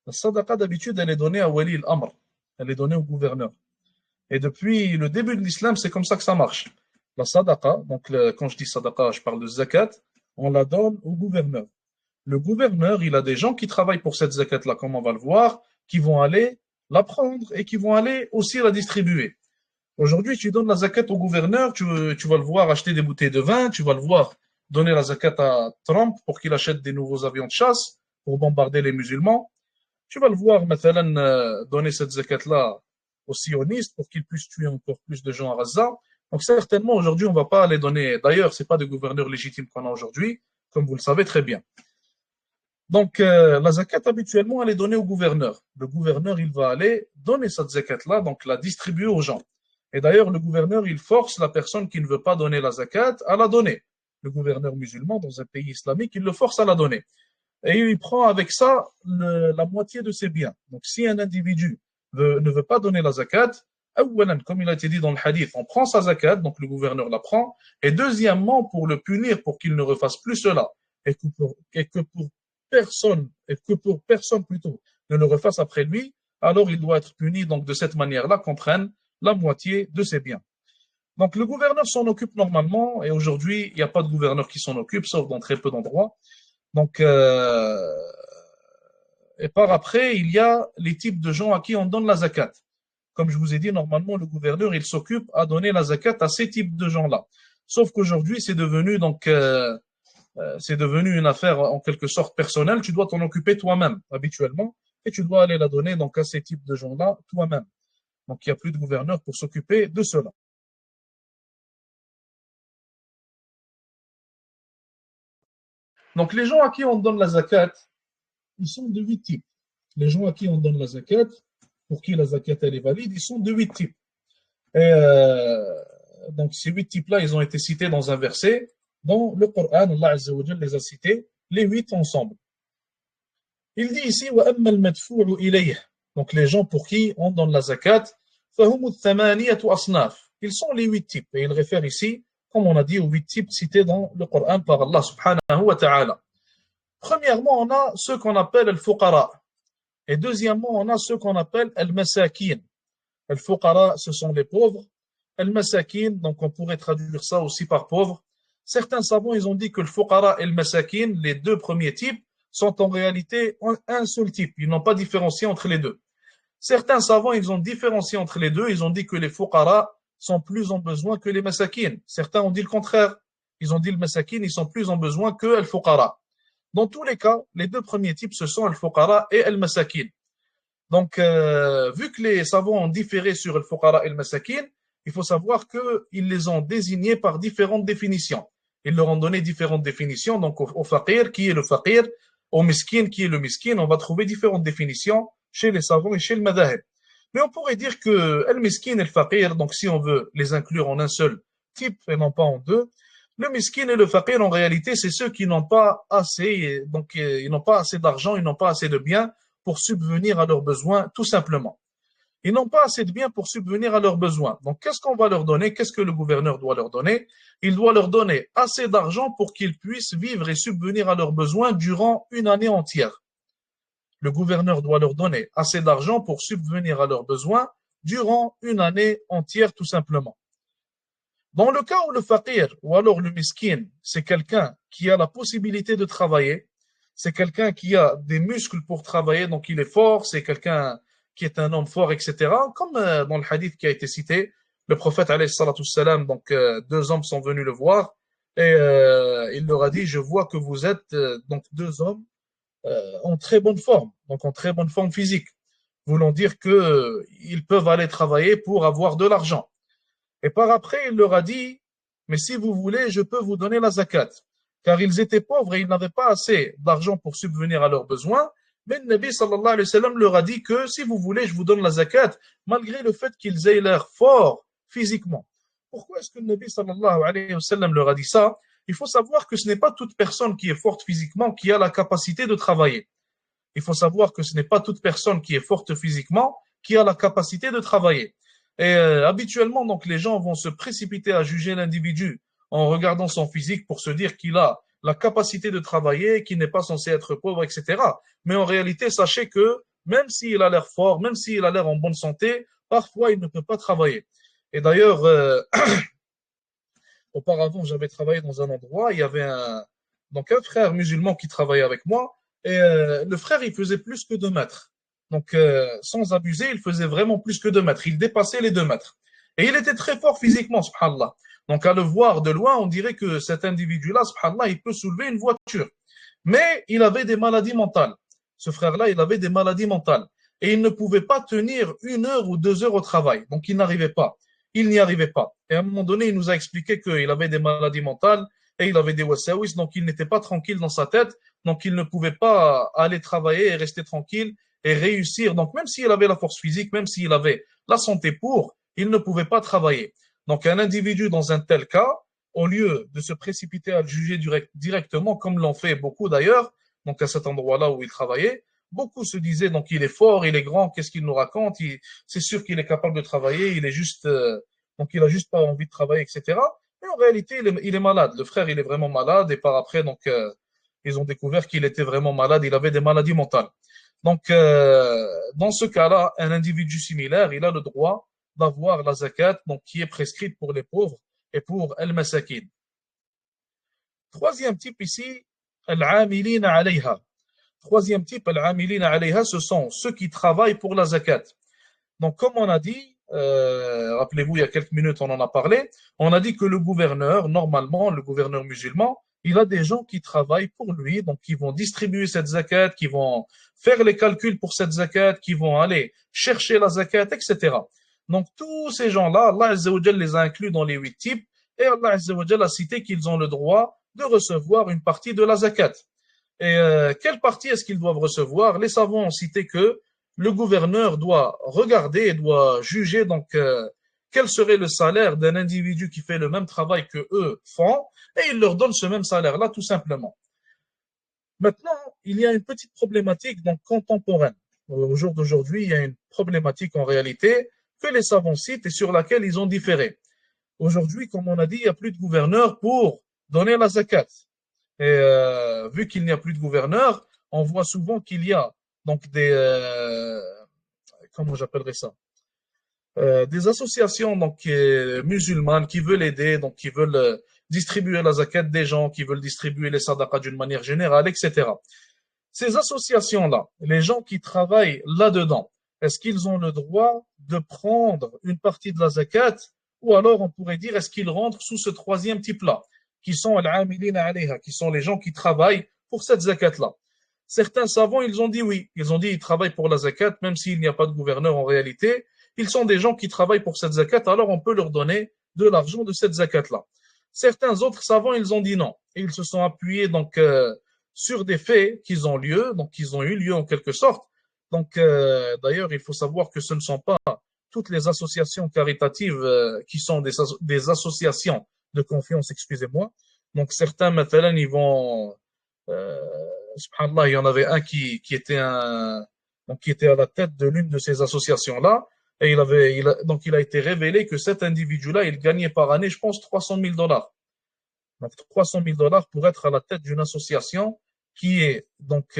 La sadaqa, d'habitude, elle est donnée à Wali al-Amr. Elle est donnée au gouverneur. Et depuis le début de l'islam, c'est comme ça que ça marche. La sadaqa, donc quand je dis sadaqa, je parle de zakat, on la donne au gouverneur. Le gouverneur, il a des gens qui travaillent pour cette zakat-là, comme on va le voir, qui vont aller la prendre et qui vont aller aussi la distribuer. Aujourd'hui, tu donnes la zakat au gouverneur, tu vas le voir acheter des bouteilles de vin, tu vas le voir donner la zakat à Trump pour qu'il achète des nouveaux avions de chasse pour bombarder les musulmans. Tu vas le voir, مثلا, donner cette zakat-là aux sionistes pour qu'ils puissent tuer encore plus de gens à Gaza. Donc certainement, aujourd'hui, on ne va pas les donner. D'ailleurs, ce n'est pas des gouverneurs légitimes qu'on a aujourd'hui, comme vous le savez très bien. Donc, la zakat, habituellement, elle est donnée au gouverneur. Le gouverneur, il va aller donner cette zakat-là, donc la distribuer aux gens. Et d'ailleurs, le gouverneur, il force la personne qui ne veut pas donner la zakat à la donner. Le gouverneur musulman, dans un pays islamique, il le force à la donner. Et il prend avec ça la moitié de ses biens. Donc, si un individu ne veut pas donner la zakat, comme il a été dit dans le hadith, on prend sa zakat, donc le gouverneur la prend, et deuxièmement, pour le punir, pour qu'il ne refasse plus cela, et que pour personne plutôt ne le refasse après lui, alors il doit être puni donc de cette manière-là qu'on prenne la moitié de ses biens. Donc le gouverneur s'en occupe normalement, et aujourd'hui, il n'y a pas de gouverneur qui s'en occupe, sauf dans très peu d'endroits. Donc, et par après, il y a les types de gens à qui on donne la zakat. Comme je vous ai dit, normalement, le gouverneur, il s'occupe à donner la zakat à ces types de gens-là. Sauf qu'aujourd'hui, c'est devenu c'est devenu une affaire en quelque sorte personnelle. Tu dois t'en occuper toi-même, habituellement, et tu dois aller la donner donc à ces types de gens-là toi-même. Donc, il n'y a plus de gouverneur pour s'occuper de cela. Donc, les gens à qui on donne la zakat, ils sont de 8 types. Les gens à qui on donne la zakat, pour qui la zakat elle est valide, ils sont de 8 types. Et donc ces 8 types-là, ils ont été cités dans un verset. Dans le Coran, Allah Azza wa Jal les a cités, les 8 ensemble. Il dit ici, وَأَمَّا الْمَدْفُوعُ إِلَيْهِ. Donc les gens pour qui on donne la zakat, فَهُمُ الثَّمَانِيَةُ أَصْنَافٍ. Ils sont les 8 types. Et il réfère ici, comme on a dit, aux 8 types cités dans le Coran par Allah subhanahu wa ta'ala. Premièrement, on a ceux qu'on appelle al-fuqara. Et deuxièmement, on a ceux qu'on appelle al-masakin. Al-fuqara, ce sont les pauvres. Al-masakin, donc on pourrait traduire ça aussi par pauvre. Certains savants, ils ont dit que le fuqara et le masakin, les deux premiers types, sont en réalité un seul type. Ils n'ont pas différencié entre les deux. Certains savants, ils ont différencié entre les deux. Ils ont dit que les fuqara sont plus en besoin que les masakin. Certains ont dit le contraire. Ils ont dit le masakin, ils sont plus en besoin que le fuqara. Dans tous les cas, les deux premiers types, ce sont le fuqara et le masakin. Donc, vu que les savants ont différé sur le fuqara et le masakin, il faut savoir qu'ils les ont désignés par différentes définitions. Ils leur ont donné différentes définitions. Donc, au faqir, qui est le faqir, au miskin, qui est le miskin, on va trouver différentes définitions chez les savants et chez le madahib. Mais on pourrait dire que le miskin et le faqir, donc si on veut les inclure en un seul type et non pas en deux, le miskin et le faqir, en réalité, c'est ceux qui n'ont pas assez, donc ils n'ont pas assez d'argent, ils n'ont pas assez de biens pour subvenir à leurs besoins, tout simplement. Ils n'ont pas assez de biens pour subvenir à leurs besoins. Donc, qu'est-ce qu'on va leur donner? Qu'est-ce que le gouverneur doit leur donner? Il doit leur donner assez d'argent pour qu'ils puissent vivre et subvenir à leurs besoins durant une année entière. Le gouverneur doit leur donner assez d'argent pour subvenir à leurs besoins durant une année entière, tout simplement. Dans le cas où le faqir ou alors le miskin, c'est quelqu'un qui a la possibilité de travailler, c'est quelqu'un qui a des muscles pour travailler, donc il est fort, c'est quelqu'un qui est un homme fort, etc. Comme dans le hadith qui a été cité, le prophète alayhi salatu salam, donc 2 hommes sont venus le voir et il leur a dit, je vois que vous êtes donc 2 hommes en très bonne forme, donc en très bonne forme physique, voulant dire qu'ils peuvent aller travailler pour avoir de l'argent. Et par après, il leur a dit, mais si vous voulez, je peux vous donner la zakat. Car ils étaient pauvres et ils n'avaient pas assez d'argent pour subvenir à leurs besoins. Mais le Nabi sallallahu alayhi wa sallam leur a dit que si vous voulez, je vous donne la zakat, malgré le fait qu'ils aient l'air forts physiquement. Pourquoi est-ce que le Nabi sallallahu alayhi wa sallam leur a dit ça? Il faut savoir que ce n'est pas toute personne qui est forte physiquement qui a la capacité de travailler. Il faut savoir que ce n'est pas toute personne qui est forte physiquement qui a la capacité de travailler. Et habituellement, donc, les gens vont se précipiter à juger l'individu en regardant son physique pour se dire qu'il a la capacité de travailler, qu'il n'est pas censé être pauvre, etc. Mais en réalité, sachez que même s'il a l'air fort, même s'il a l'air en bonne santé, parfois il ne peut pas travailler. Et d'ailleurs, auparavant, j'avais travaillé dans un endroit, il y avait donc un frère musulman qui travaillait avec moi, et le frère, il faisait plus que 2 mètres. Donc, sans abuser, il faisait vraiment plus que 2 mètres. Il dépassait les 2 mètres. Et il était très fort physiquement, subhanallah. Donc à le voir de loin, on dirait que cet individu-là, subhanallah, il peut soulever une voiture. Mais il avait des maladies mentales. Ce frère-là, il avait des maladies mentales. Et il ne pouvait pas tenir 1 heure ou 2 heures au travail. Donc il n'arrivait pas. Il n'y arrivait pas. Et à un moment donné, il nous a expliqué qu'il avait des maladies mentales et il avait des wasawis, donc il n'était pas tranquille dans sa tête. Donc il ne pouvait pas aller travailler et rester tranquille et réussir. Donc même s'il avait la force physique, même s'il avait la santé pour, il ne pouvait pas travailler. Donc un individu dans un tel cas, au lieu de se précipiter à le juger directement, comme l'ont fait beaucoup d'ailleurs, donc à cet endroit-là où il travaillait, beaucoup se disaient donc il est fort, il est grand, qu'est-ce qu'il nous raconte, c'est sûr qu'il est capable de travailler, il est juste, donc il a juste pas envie de travailler, etc. Mais en réalité, il est malade. Le frère, il est vraiment malade, et par après, donc ils ont découvert qu'il était vraiment malade, il avait des maladies mentales. Donc, dans ce cas-là, un individu similaire, il a le droit d'avoir la zakat, donc qui est prescrite pour les pauvres et pour al-masakin. Troisième type ici, al-amilina alayha. Troisième type, al-amilina alayha, ce sont ceux qui travaillent pour la zakat. Donc, comme on a dit, rappelez-vous, il y a quelques minutes, on en a parlé, on a dit que le gouverneur, normalement, le gouverneur musulman, il a des gens qui travaillent pour lui, donc qui vont distribuer cette zakat, qui vont faire les calculs pour cette zakat, qui vont aller chercher la zakat, etc. Donc, tous ces gens-là, Allah Azza wa Jal les a inclus dans les 8 types, et Allah Azza wa Jal a cité qu'ils ont le droit de recevoir une partie de la zakat. Et quelle partie est-ce qu'ils doivent recevoir? Les savants ont cité que le gouverneur doit regarder et doit juger donc quel serait le salaire d'un individu qui fait le même travail que eux font, et il leur donne ce même salaire-là tout simplement. Maintenant, il y a une petite problématique donc contemporaine. Au jour d'aujourd'hui, il y a une problématique en réalité que les savants citent et sur laquelle ils ont différé. Aujourd'hui, comme on a dit, il n'y a plus de gouverneur pour donner la zakat. Et vu qu'il n'y a plus de gouverneur, on voit souvent qu'il y a donc des comment j'appellerais ça, des associations donc musulmanes qui veulent aider, donc qui veulent distribuer la zakat des gens, qui veulent distribuer les sadaqas d'une manière générale, etc. Ces associations-là, les gens qui travaillent là-dedans, est-ce qu'ils ont le droit de prendre une partie de la zakat, ou alors on pourrait dire est-ce qu'ils rentrent sous ce troisième type-là, qui sont al-amilina alayha, qui sont les gens qui travaillent pour cette zakat-là. Certains savants, ils ont dit oui, ils ont dit ils travaillent pour la zakat, même s'il n'y a pas de gouverneur en réalité, ils sont des gens qui travaillent pour cette zakat, alors on peut leur donner de l'argent de cette zakat-là. Certains autres savants, ils ont dit non, et ils se sont appuyés donc sur des faits qui ont lieu, donc qui ont eu lieu en quelque sorte. Donc d'ailleurs, il faut savoir que ce ne sont pas toutes les associations caritatives qui sont des associations de confiance, excusez-moi. Donc certains, maintenant, ils vont, euh, subhanallah, il y en avait un qui était donc qui était à la tête de l'une de ces associations-là, et donc il a été révélé que cet individu-là, il gagnait par année, je pense, 300 000 dollars. Donc 300 000 dollars pour être à la tête d'une association qui est donc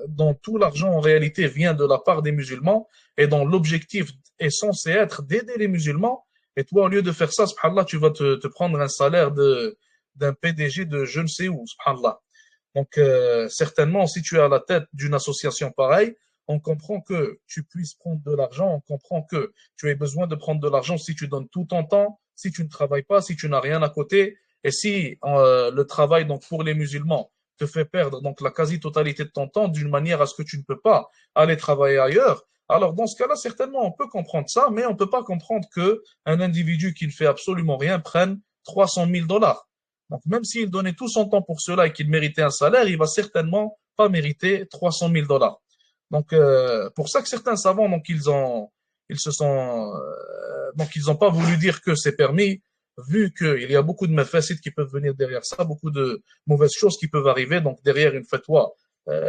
dont tout l'argent en réalité vient de la part des musulmans et dont l'objectif est censé être d'aider les musulmans. Et toi, au lieu de faire ça, subhanallah, tu vas te prendre un salaire d'un PDG de je ne sais où, subhanallah. Donc certainement, si tu es à la tête d'une association pareille, on comprend que tu puisses prendre de l'argent, on comprend que tu aies besoin de prendre de l'argent si tu donnes tout ton temps, si tu ne travailles pas, si tu n'as rien à côté, et si le travail donc pour les musulmans te fait perdre donc la quasi-totalité de ton temps d'une manière à ce que tu ne peux pas aller travailler ailleurs, alors dans ce cas-là, certainement on peut comprendre ça, mais on ne peut pas comprendre que un individu qui ne fait absolument rien prenne 300 000 dollars. Donc même s'il donnait tout son temps pour cela et qu'il méritait un salaire, il va certainement pas mériter 300 000 dollars. Donc pour ça que certains savants donc ils se sont donc ils n'ont pas voulu dire que c'est permis, vu qu'il y a beaucoup de méfacites qui peuvent venir derrière ça, beaucoup de mauvaises choses qui peuvent arriver. Donc derrière une fatwa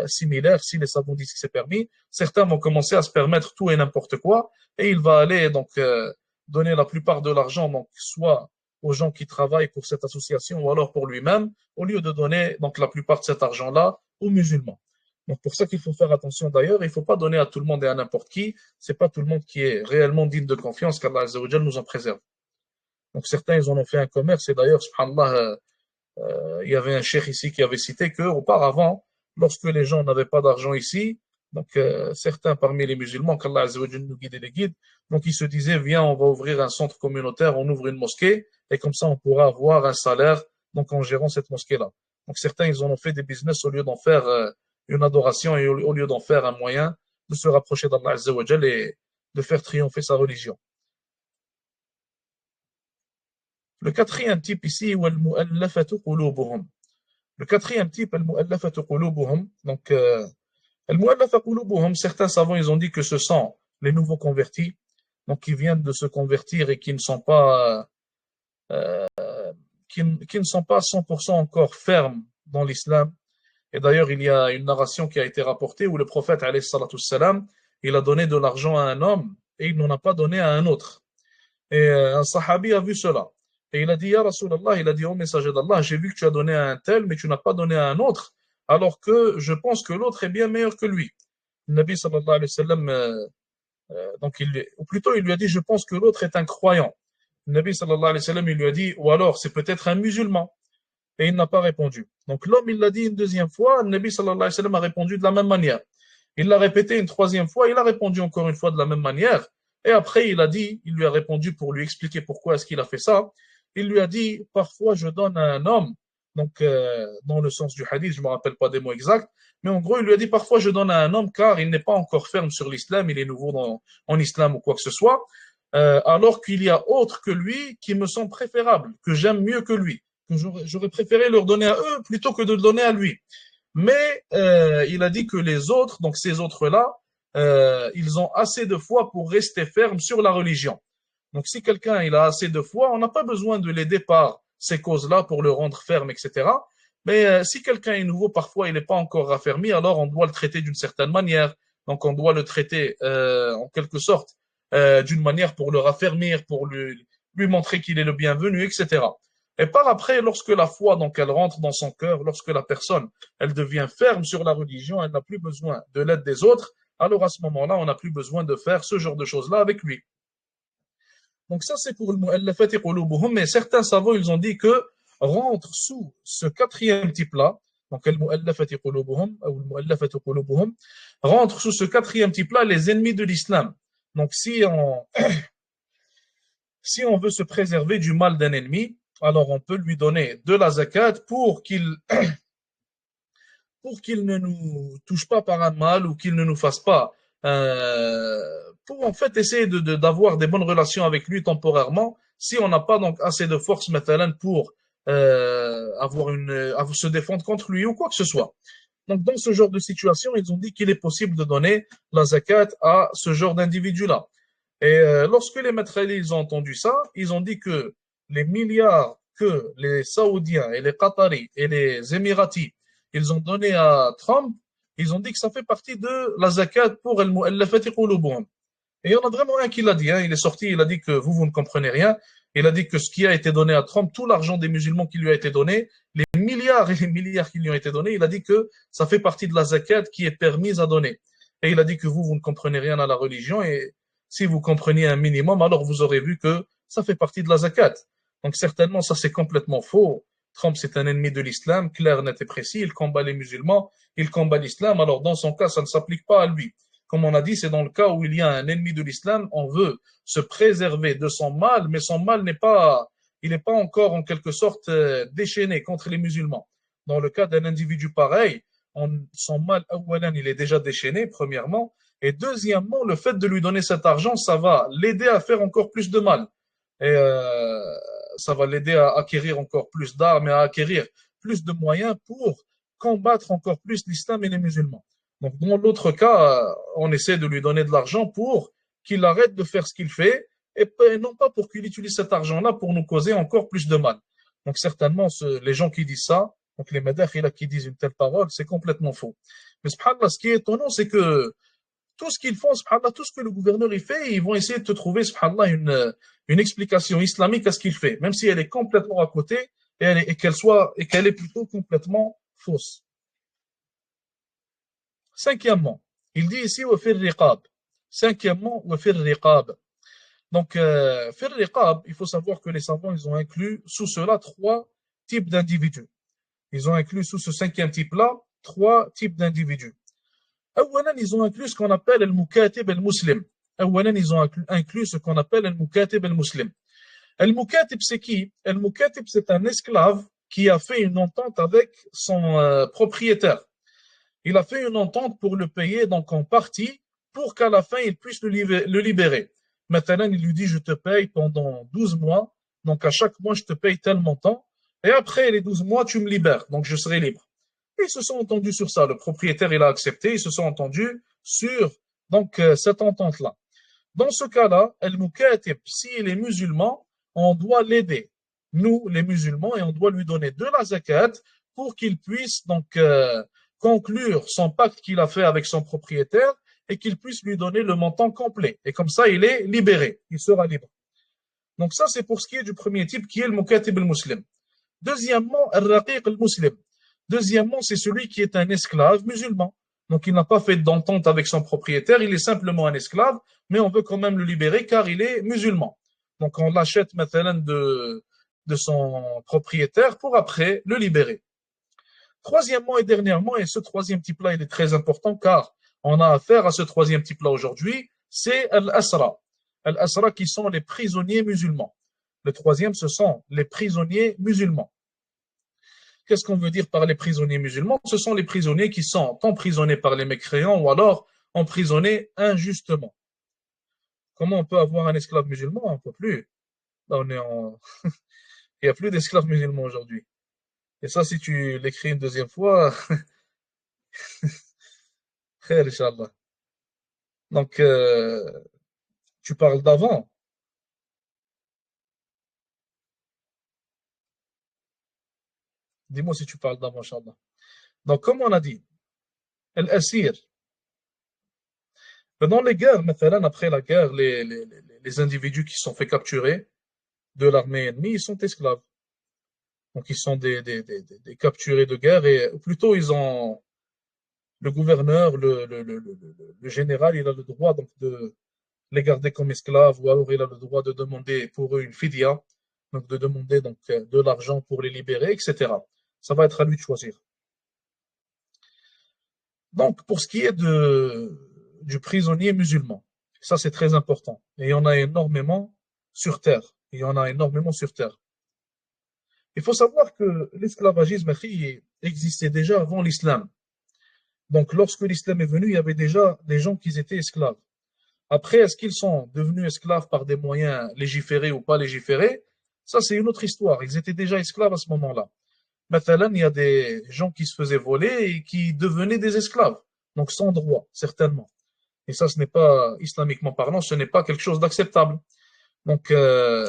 similaire, si les savants disent que c'est permis, certains vont commencer à se permettre tout et n'importe quoi, et il va aller donc donner la plupart de l'argent donc soit aux gens qui travaillent pour cette association ou alors pour lui-même, au lieu de donner donc la plupart de cet argent-là aux musulmans. Donc pour ça qu'il faut faire attention d'ailleurs, il ne faut pas donner à tout le monde et à n'importe qui, c'est pas tout le monde qui est réellement digne de confiance qu'Allah Azza wa Jal nous en préserve. Donc certains ils en ont fait un commerce et d'ailleurs subhanallah il y avait un cheikh ici qui avait cité que auparavant lorsque les gens n'avaient pas d'argent ici, Donc, certains parmi les musulmans, qu'Allah Azza wa Jalla nous guide et les guide, donc ils se disaient, viens, on va ouvrir un centre communautaire, on ouvre une mosquée, et comme ça, on pourra avoir un salaire, donc en gérant cette mosquée-là. Donc, certains, ils en ont fait des business au lieu d'en faire une adoration et au lieu d'en faire un moyen de se rapprocher d'Allah Azza wa Jalla et de faire triompher sa religion. Le quatrième type ici, le quatrième type, donc, certains savants, ils ont dit que ce sont les nouveaux convertis, donc qui viennent de se convertir et qui ne sont pas, qui ne sont pas 100% encore fermes dans l'islam. Et d'ailleurs, il y a une narration qui a été rapportée où le prophète, alayhi salatu salam, il a donné de l'argent à un homme et il n'en a pas donné à un autre. Et un sahabi a vu cela. Et il a dit, Ya Rasulallah, il a dit au messager d'Allah, j'ai vu que tu as donné à un tel, mais tu n'as pas donné à un autre, alors que je pense que l'autre est bien meilleur que lui. Le Nabi sallallahu alayhi wa sallam, donc ou plutôt il lui a dit, je pense que l'autre est un croyant. Le Nabi sallallahu alayhi wa sallam, il lui a dit, ou alors c'est peut-être un musulman. Et il n'a pas répondu. Donc l'homme, il l'a dit une deuxième fois, le Nabi sallallahu alayhi wa sallam a répondu de la même manière. Il l'a répété une troisième fois, il a répondu encore une fois de la même manière. Et après, il lui a répondu pour lui expliquer pourquoi est-ce qu'il a fait ça. Il lui a dit, parfois je donne à un homme, donc dans le sens du hadith, je ne me rappelle pas des mots exacts, mais en gros, il lui a dit, parfois je donne à un homme car il n'est pas encore ferme sur l'islam, il est nouveau en islam ou quoi que ce soit, alors qu'il y a autres que lui qui me sont préférables, que j'aime mieux que lui, que j'aurais préféré leur donner à eux plutôt que de le donner à lui. Mais il a dit que les autres, donc ces autres-là, ils ont assez de foi pour rester fermes sur la religion. Donc si quelqu'un il a assez de foi, on n'a pas besoin de l'aider par ces causes-là pour le rendre ferme, etc. Mais si quelqu'un est nouveau, parfois il n'est pas encore raffermi, alors on doit le traiter d'une certaine manière. Donc on doit le traiter en quelque sorte d'une manière pour le raffermir, pour lui montrer qu'il est le bienvenu, etc. Et par après, lorsque la foi, donc, elle rentre dans son cœur, lorsque la personne, elle devient ferme sur la religion, elle n'a plus besoin de l'aide des autres, alors à ce moment-là, on n'a plus besoin de faire ce genre de choses-là avec lui. Donc ça, c'est pour le mu'allafat qulubuhum, mais certains savants, ils ont dit que rentre sous ce quatrième type-là, donc le mu'allafat qulubuhum, ou le mu'allafat qulubuhum, rentre sous ce quatrième type-là les ennemis de l'islam. Donc si on veut se préserver du mal d'un ennemi, alors on peut lui donner de la zakat pour qu'il ne nous touche pas par un mal ou qu'il ne nous fasse pas, pour en fait essayer d'avoir des bonnes relations avec lui temporairement, si on n'a pas donc assez de force maintenant pour se défendre contre lui ou quoi que ce soit. Donc dans ce genre de situation, ils ont dit qu'il est possible de donner la zakat à ce genre d'individu-là. Et lorsque les maîtres ils ont entendu ça, ils ont dit que les milliards que les Saoudiens et les Qataris et les Émiratis, ils ont donné à Trump, ils ont dit que ça fait partie de la zakat pour al-mu'allafati qulubuhum. Et il y en a vraiment un qui l'a dit, hein, il est sorti, il a dit que vous ne comprenez rien. Il a dit que ce qui a été donné à Trump, tout l'argent des musulmans qui lui a été donné, les milliards et les milliards qui lui ont été donnés, il a dit que ça fait partie de la zakat qui est permise à donner. Et il a dit que vous ne comprenez rien à la religion et si vous compreniez un minimum, alors vous aurez vu que ça fait partie de la zakat. Donc certainement, ça c'est complètement faux. Trump, c'est un ennemi de l'islam, clair, net et précis. Il combat les musulmans, il combat l'islam. Alors dans son cas, ça ne s'applique pas à lui. Comme on a dit, c'est dans le cas où il y a un ennemi de l'islam, on veut se préserver de son mal, mais son mal il n'est pas encore en quelque sorte déchaîné contre les musulmans. Dans le cas d'un individu pareil, son mal, il est déjà déchaîné, premièrement, et deuxièmement, le fait de lui donner cet argent, ça va l'aider à faire encore plus de mal. Et ça va l'aider à acquérir encore plus d'armes et à acquérir plus de moyens pour combattre encore plus l'islam et les musulmans. Donc, dans l'autre cas, on essaie de lui donner de l'argent pour qu'il arrête de faire ce qu'il fait et non pas pour qu'il utilise cet argent-là pour nous causer encore plus de mal. Donc, certainement, les gens qui disent ça, donc les madakhila qui disent une telle parole, c'est complètement faux. Mais subhanallah, ce qui est étonnant, c'est que tout ce qu'ils font, subhanallah, tout ce que le gouverneur il fait, ils vont essayer de te trouver, subhanallah, une explication islamique à ce qu'il fait, même si elle est complètement à côté et qu'elle est plutôt complètement fausse. Cinquièmement, il dit ici wa fir riqab. Cinquièmement, wa fir riqab. Donc, fir riqab, il faut savoir que les savants, ils ont inclus sous cela trois types d'individus. Ils ont inclus sous ce cinquième type-là trois types d'individus. أولاً, ils ont inclus ce qu'on appelle le mukatib al-muslim. أولاً, ils ont inclus ce qu'on appelle le mukatib al-muslim. Le mukatib, c'est qui? Le mukatib, c'est un esclave qui a fait une entente avec son propriétaire. Il a fait une entente pour le payer donc en partie pour qu'à la fin il puisse le libérer. Maintenant, il lui dit je te paye pendant 12 mois, donc à chaque mois je te paye tel montant, et après les 12 mois tu me libères, donc je serai libre. Et ils se sont entendus sur ça, le propriétaire il a accepté, ils se sont entendus sur donc cette entente-là. Dans ce cas-là, El-Mukatib, s'il est musulman, on doit l'aider, nous les musulmans, et on doit lui donner de la zakat pour qu'il puisse donc conclure son pacte qu'il a fait avec son propriétaire et qu'il puisse lui donner le montant complet. Et comme ça, il est libéré, il sera libre. Donc ça, c'est pour ce qui est du premier type, qui est le Mukatib al-Muslim. Deuxièmement, Al-Raqiq al-Muslim. Deuxièmement, c'est celui qui est un esclave musulman. Donc il n'a pas fait d'entente avec son propriétaire, il est simplement un esclave, mais on veut quand même le libérer car il est musulman. Donc on l'achète maintenant de son propriétaire pour après le libérer. Troisièmement et dernièrement, et ce troisième type-là, il est très important car on a affaire à ce troisième type-là aujourd'hui, c'est Al-Asra. Al-Asra qui sont les prisonniers musulmans. Le troisième, ce sont les prisonniers musulmans. Qu'est-ce qu'on veut dire par les prisonniers musulmans? Ce sont les prisonniers qui sont emprisonnés par les mécréants ou alors emprisonnés injustement. Comment on peut avoir un esclave musulman? On ne peut plus. Là, on est en... Il n'y a plus d'esclaves musulmans aujourd'hui. Et ça, si tu l'écris une deuxième fois, khair, Inch'Allah. Donc, tu parles d'avant. Dis-moi si tu parles d'avant, Inch'Allah. Donc, comme on a dit, Al-Asir. Pendant les guerres, maintenant, après la guerre, les individus qui sont fait capturer de l'armée ennemie, ils sont esclaves. Donc, ils sont des capturés de guerre et plutôt, ils ont le gouverneur, le général, il a le droit donc, de les garder comme esclaves ou alors il a le droit de demander pour eux une fidia, donc de demander donc, de l'argent pour les libérer, etc. Ça va être à lui de choisir. Donc, pour ce qui est du prisonnier musulman, ça c'est très important. Et il y en a énormément sur Terre. Il y en a énormément sur Terre. Il faut savoir que l'esclavagisme existait déjà avant l'islam. Donc, lorsque l'islam est venu, il y avait déjà des gens qui étaient esclaves. Après, est-ce qu'ils sont devenus esclaves par des moyens légiférés ou pas légiférés? Ça, c'est une autre histoire. Ils étaient déjà esclaves à ce moment-là. Maintenant, il y a des gens qui se faisaient voler et qui devenaient des esclaves. Donc, sans droit, certainement. Et ça, ce n'est pas, islamiquement parlant, ce n'est pas quelque chose d'acceptable. Donc,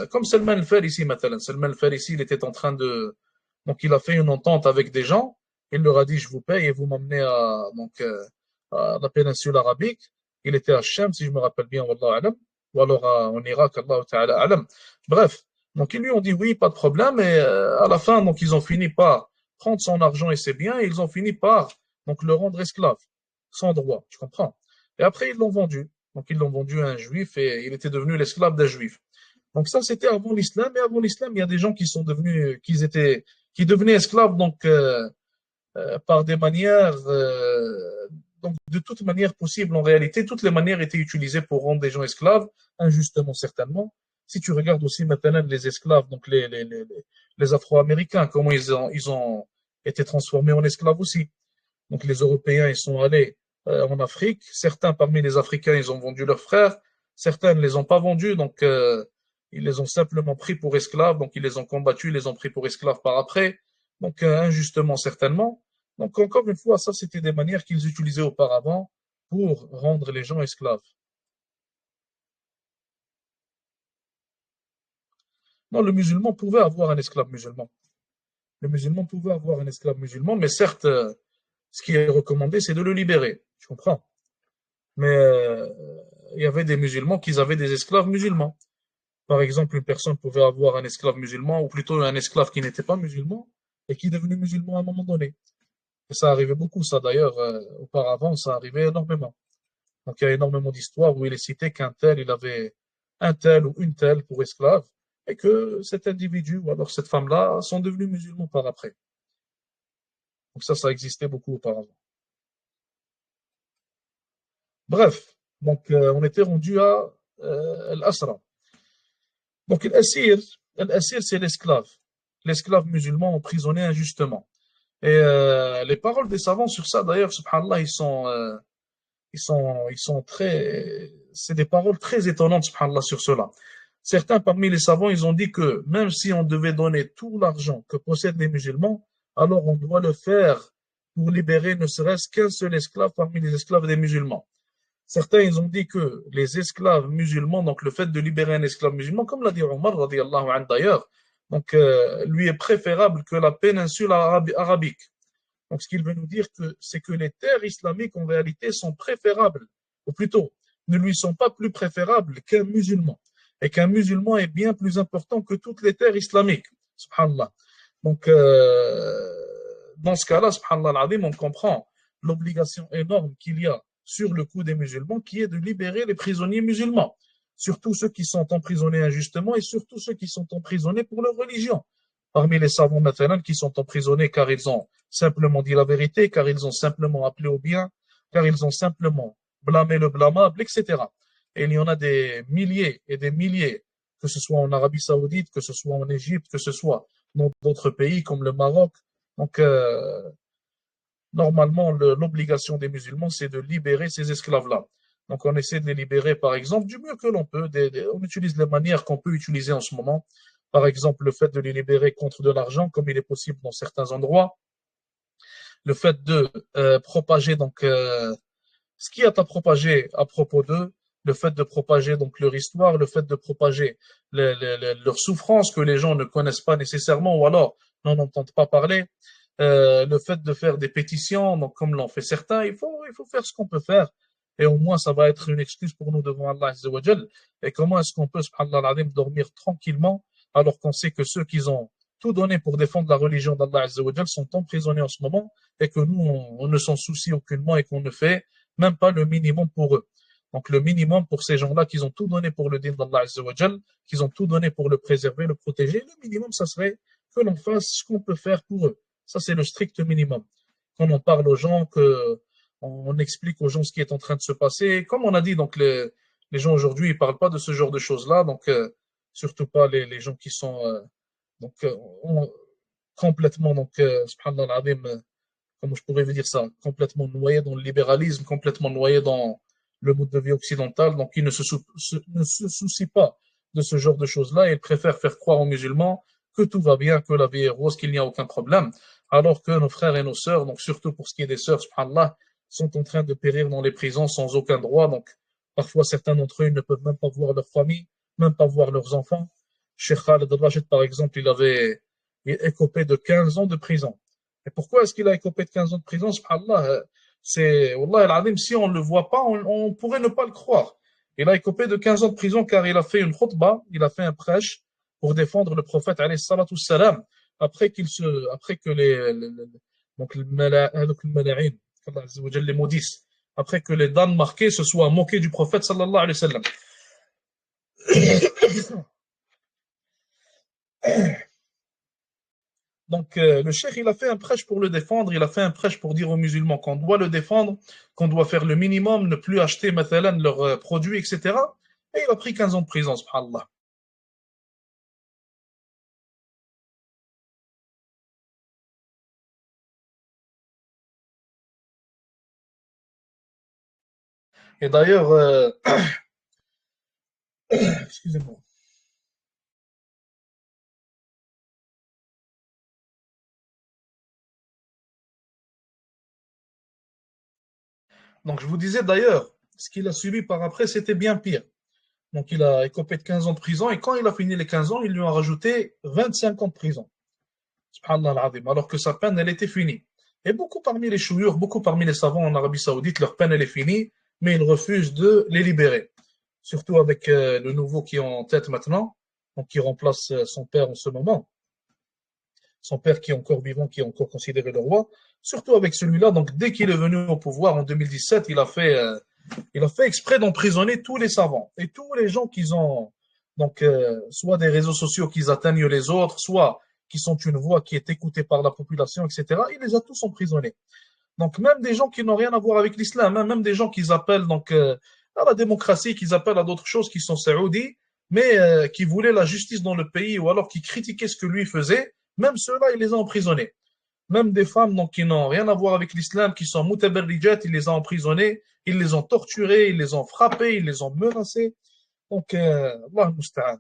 comme Salman al-Farisi, maintenant. Salman al-Farisi, il était en train de, donc, il a fait une entente avec des gens. Il leur a dit, je vous paye et vous m'emmenez à, donc, à la péninsule arabique. Il était à Shem, si je me rappelle bien, Wallah alam. Ou alors en Irak, Allah ta'ala alam. Bref. Donc, ils lui ont dit oui, pas de problème. Et à la fin, donc, ils ont fini par prendre son argent et ses biens. Et ils ont fini par, donc, le rendre esclave. Sans droit. Tu comprends? Et après, ils l'ont vendu. Donc, ils l'ont vendu à un juif et il était devenu l'esclave d'un juif. Donc ça, c'était avant l'islam. Et avant l'islam, il y a des gens qui sont devenus, qui devenaient esclaves, donc par des manières, donc de toute manière possible. En réalité, toutes les manières étaient utilisées pour rendre des gens esclaves, injustement certainement. Si tu regardes aussi maintenant les esclaves, donc les Afro-Américains, comment ils ont été transformés en esclaves aussi. Donc les Européens, ils sont allés en Afrique. Certains parmi les Africains, ils ont vendu leurs frères. Certains ne les ont pas vendus, donc ils les ont simplement pris pour esclaves. Donc ils les ont combattus, ils les ont pris pour esclaves par après. Donc injustement certainement. Donc encore une fois, ça c'était des manières qu'ils utilisaient auparavant pour rendre les gens esclaves. Non, le musulman pouvait avoir un esclave musulman. Le musulman pouvait avoir un esclave musulman, mais certes, ce qui est recommandé, c'est de le libérer. Tu comprends? Mais il y avait des musulmans qui avaient des esclaves musulmans. Par exemple, une personne pouvait avoir un esclave musulman, ou plutôt un esclave qui n'était pas musulman, et qui est devenu musulman à un moment donné. Et ça arrivait beaucoup, ça d'ailleurs, auparavant, ça arrivait énormément. Donc il y a énormément d'histoires où il est cité qu'un tel, il avait un tel ou une telle pour esclave, et que cet individu, ou alors cette femme-là, sont devenus musulmans par après. Donc ça existait beaucoup auparavant. Bref, donc on était rendu à l'Asra. Donc l'Assir, c'est l'esclave. L'esclave musulman emprisonné injustement. Et les paroles des savants sur ça, d'ailleurs, subhanallah, ils sont très, c'est des paroles très étonnantes, subhanallah, sur cela. Certains parmi les savants, ils ont dit que même si on devait donner tout l'argent que possèdent les musulmans, alors on doit le faire pour libérer ne serait-ce qu'un seul esclave parmi les esclaves des musulmans. Certains, ils ont dit que les esclaves musulmans, donc le fait de libérer un esclave musulman, comme l'a dit Omar, radiallahu anhu d'ailleurs, donc lui est préférable que la péninsule arabique. Donc, ce qu'il veut nous dire, c'est que les terres islamiques, en réalité, sont préférables, ou plutôt, ne lui sont pas plus préférables qu'un musulman. Et qu'un musulman est bien plus important que toutes les terres islamiques. Subhanallah. Donc, dans ce cas-là, subhanallah, on comprend l'obligation énorme qu'il y a sur le coup des musulmans, qui est de libérer les prisonniers musulmans. Surtout ceux qui sont emprisonnés injustement et surtout ceux qui sont emprisonnés pour leur religion. Parmi les savants maintenant qui sont emprisonnés car ils ont simplement dit la vérité, car ils ont simplement appelé au bien, car ils ont simplement blâmé le blâmable, etc. Et il y en a des milliers et des milliers, que ce soit en Arabie Saoudite, que ce soit en Égypte, que ce soit dans d'autres pays comme le Maroc. Donc, normalement, l'obligation des musulmans, c'est de libérer ces esclaves-là. Donc, on essaie de les libérer, par exemple, du mieux que l'on peut. On utilise les manières qu'on peut utiliser en ce moment. Par exemple, le fait de les libérer contre de l'argent, comme il est possible dans certains endroits. Le fait de propager, donc, ce qui est à propager à propos d'eux, le fait de propager donc leur histoire, le fait de propager leur souffrance que les gens ne connaissent pas nécessairement ou alors n'en entendent pas parler, le fait de faire des pétitions, donc comme l'ont fait certains, il faut faire ce qu'on peut faire et au moins ça va être une excuse pour nous devant Allah Azza wa Jal. Et comment est-ce qu'on peut, subhanallah al-azim, dormir tranquillement alors qu'on sait que ceux qui ont tout donné pour défendre la religion d'Allah Azza wa Jal sont emprisonnés en ce moment et que nous, on ne s'en soucie aucunement et qu'on ne fait même pas le minimum pour eux. Donc le minimum pour ces gens-là qui ont tout donné pour le din d'Allah Azza wa Jal, qui ont tout donné pour le préserver, le protéger, le minimum, ça serait que l'on fasse ce qu'on peut faire pour eux. Ça, c'est le strict minimum. Quand on parle aux gens, on explique aux gens ce qui est en train de se passer. Comme on a dit, donc les gens aujourd'hui, ils parlent pas de ce genre de choses-là, donc surtout pas les gens qui sont donc complètement donc subhanallah al-azim, comment je pourrais vous dire ça, complètement noyé dans le libéralisme, complètement noyé dans le mode de vie occidental, donc ils ne se soucient pas de ce genre de choses-là, ils préfèrent faire croire aux musulmans que tout va bien, que la vie est rose, qu'il n'y a aucun problème, alors que nos frères et nos sœurs, donc surtout pour ce qui est des sœurs, subhanallah, sont en train de périr dans les prisons sans aucun droit, donc parfois certains d'entre eux ne peuvent même pas voir leur famille, même pas voir leurs enfants. Cheikh Khaled Rachid, par exemple, il avait écopé de 15 ans de prison. Et pourquoi est-ce qu'il a écopé de 15 ans de prison? Subhanallah, c'est, Wallah al-Azim, si on ne le voit pas, on pourrait ne pas le croire. Il a écopé de 15 ans de prison car il a fait une khutbah, il a fait un prêche pour défendre le prophète, alayhi salatu salam, après que donc le mala'in, qu'Allah Azza wa Jalla les maudisse, après que les damnes marqués se soient moqués du prophète, sallallahu alayhi wa sallam. Donc, le cheikh, il a fait un prêche pour le défendre, il a fait un prêche pour dire aux musulmans qu'on doit le défendre, qu'on doit faire le minimum, ne plus acheter, mathalan, leurs produits, etc. Et il a pris 15 ans de prison, subhanallah. Et d'ailleurs, excusez-moi. Donc, je vous disais d'ailleurs, ce qu'il a subi par après, c'était bien pire. Donc, il a écopé de 15 ans de prison, et quand il a fini les 15 ans, ils lui ont rajouté 25 ans de prison. Subhanallah al-Azim, alors que sa peine, elle était finie. Et beaucoup parmi les chouïurs, beaucoup parmi les savants en Arabie Saoudite, leur peine, elle est finie, mais ils refusent de les libérer. Surtout avec le nouveau qui est en tête maintenant, donc qui remplace son père en ce moment, son père qui est encore vivant, qui est encore considéré le roi. Surtout avec celui-là, donc dès qu'il est venu au pouvoir en 2017, il a fait exprès d'emprisonner tous les savants et tous les gens qui ont donc soit des réseaux sociaux qui atteignent les autres, soit qui sont une voix qui est écoutée par la population, etc. Il les a tous emprisonnés. Donc même des gens qui n'ont rien à voir avec l'islam, hein, même des gens qui appellent donc à la démocratie, qui appellent à d'autres choses qui sont saoudis, mais qui voulaient la justice dans le pays ou alors qui critiquaient ce que lui faisait, même ceux-là, il les a emprisonnés. Même des femmes donc, qui n'ont rien à voir avec l'islam, qui sont mutabarrijat, il les a emprisonnées, ils les ont torturées, ils les ont frappées, ils les ont menacées. Donc, Allah musta'an.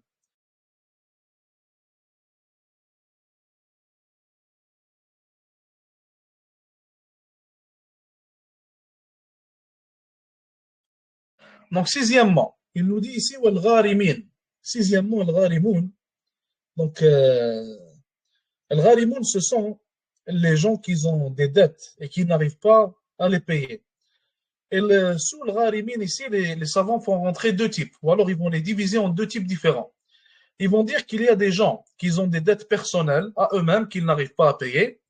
Donc, sixièmement, il nous dit ici, wal gharimin. Sixièmement, al gharimoun. Donc, al gharimoun, ce sont les gens qui ont des dettes et qui n'arrivent pas à les payer. Et sous le gharimin, ici, les savants font rentrer deux types, ou alors ils vont les diviser en deux types différents. Ils vont dire qu'il y a des gens qui ont des dettes personnelles à eux-mêmes qu'ils n'arrivent pas à payer,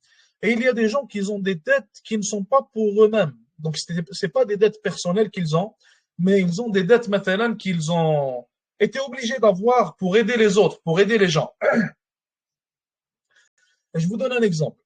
et il y a des gens qui ont des dettes qui ne sont pas pour eux-mêmes. Donc, ce n'est pas des dettes personnelles qu'ils ont, mais ils ont des dettes maintenant qu'ils ont été obligés d'avoir pour aider les autres, pour aider les gens. Et je vous donne un exemple.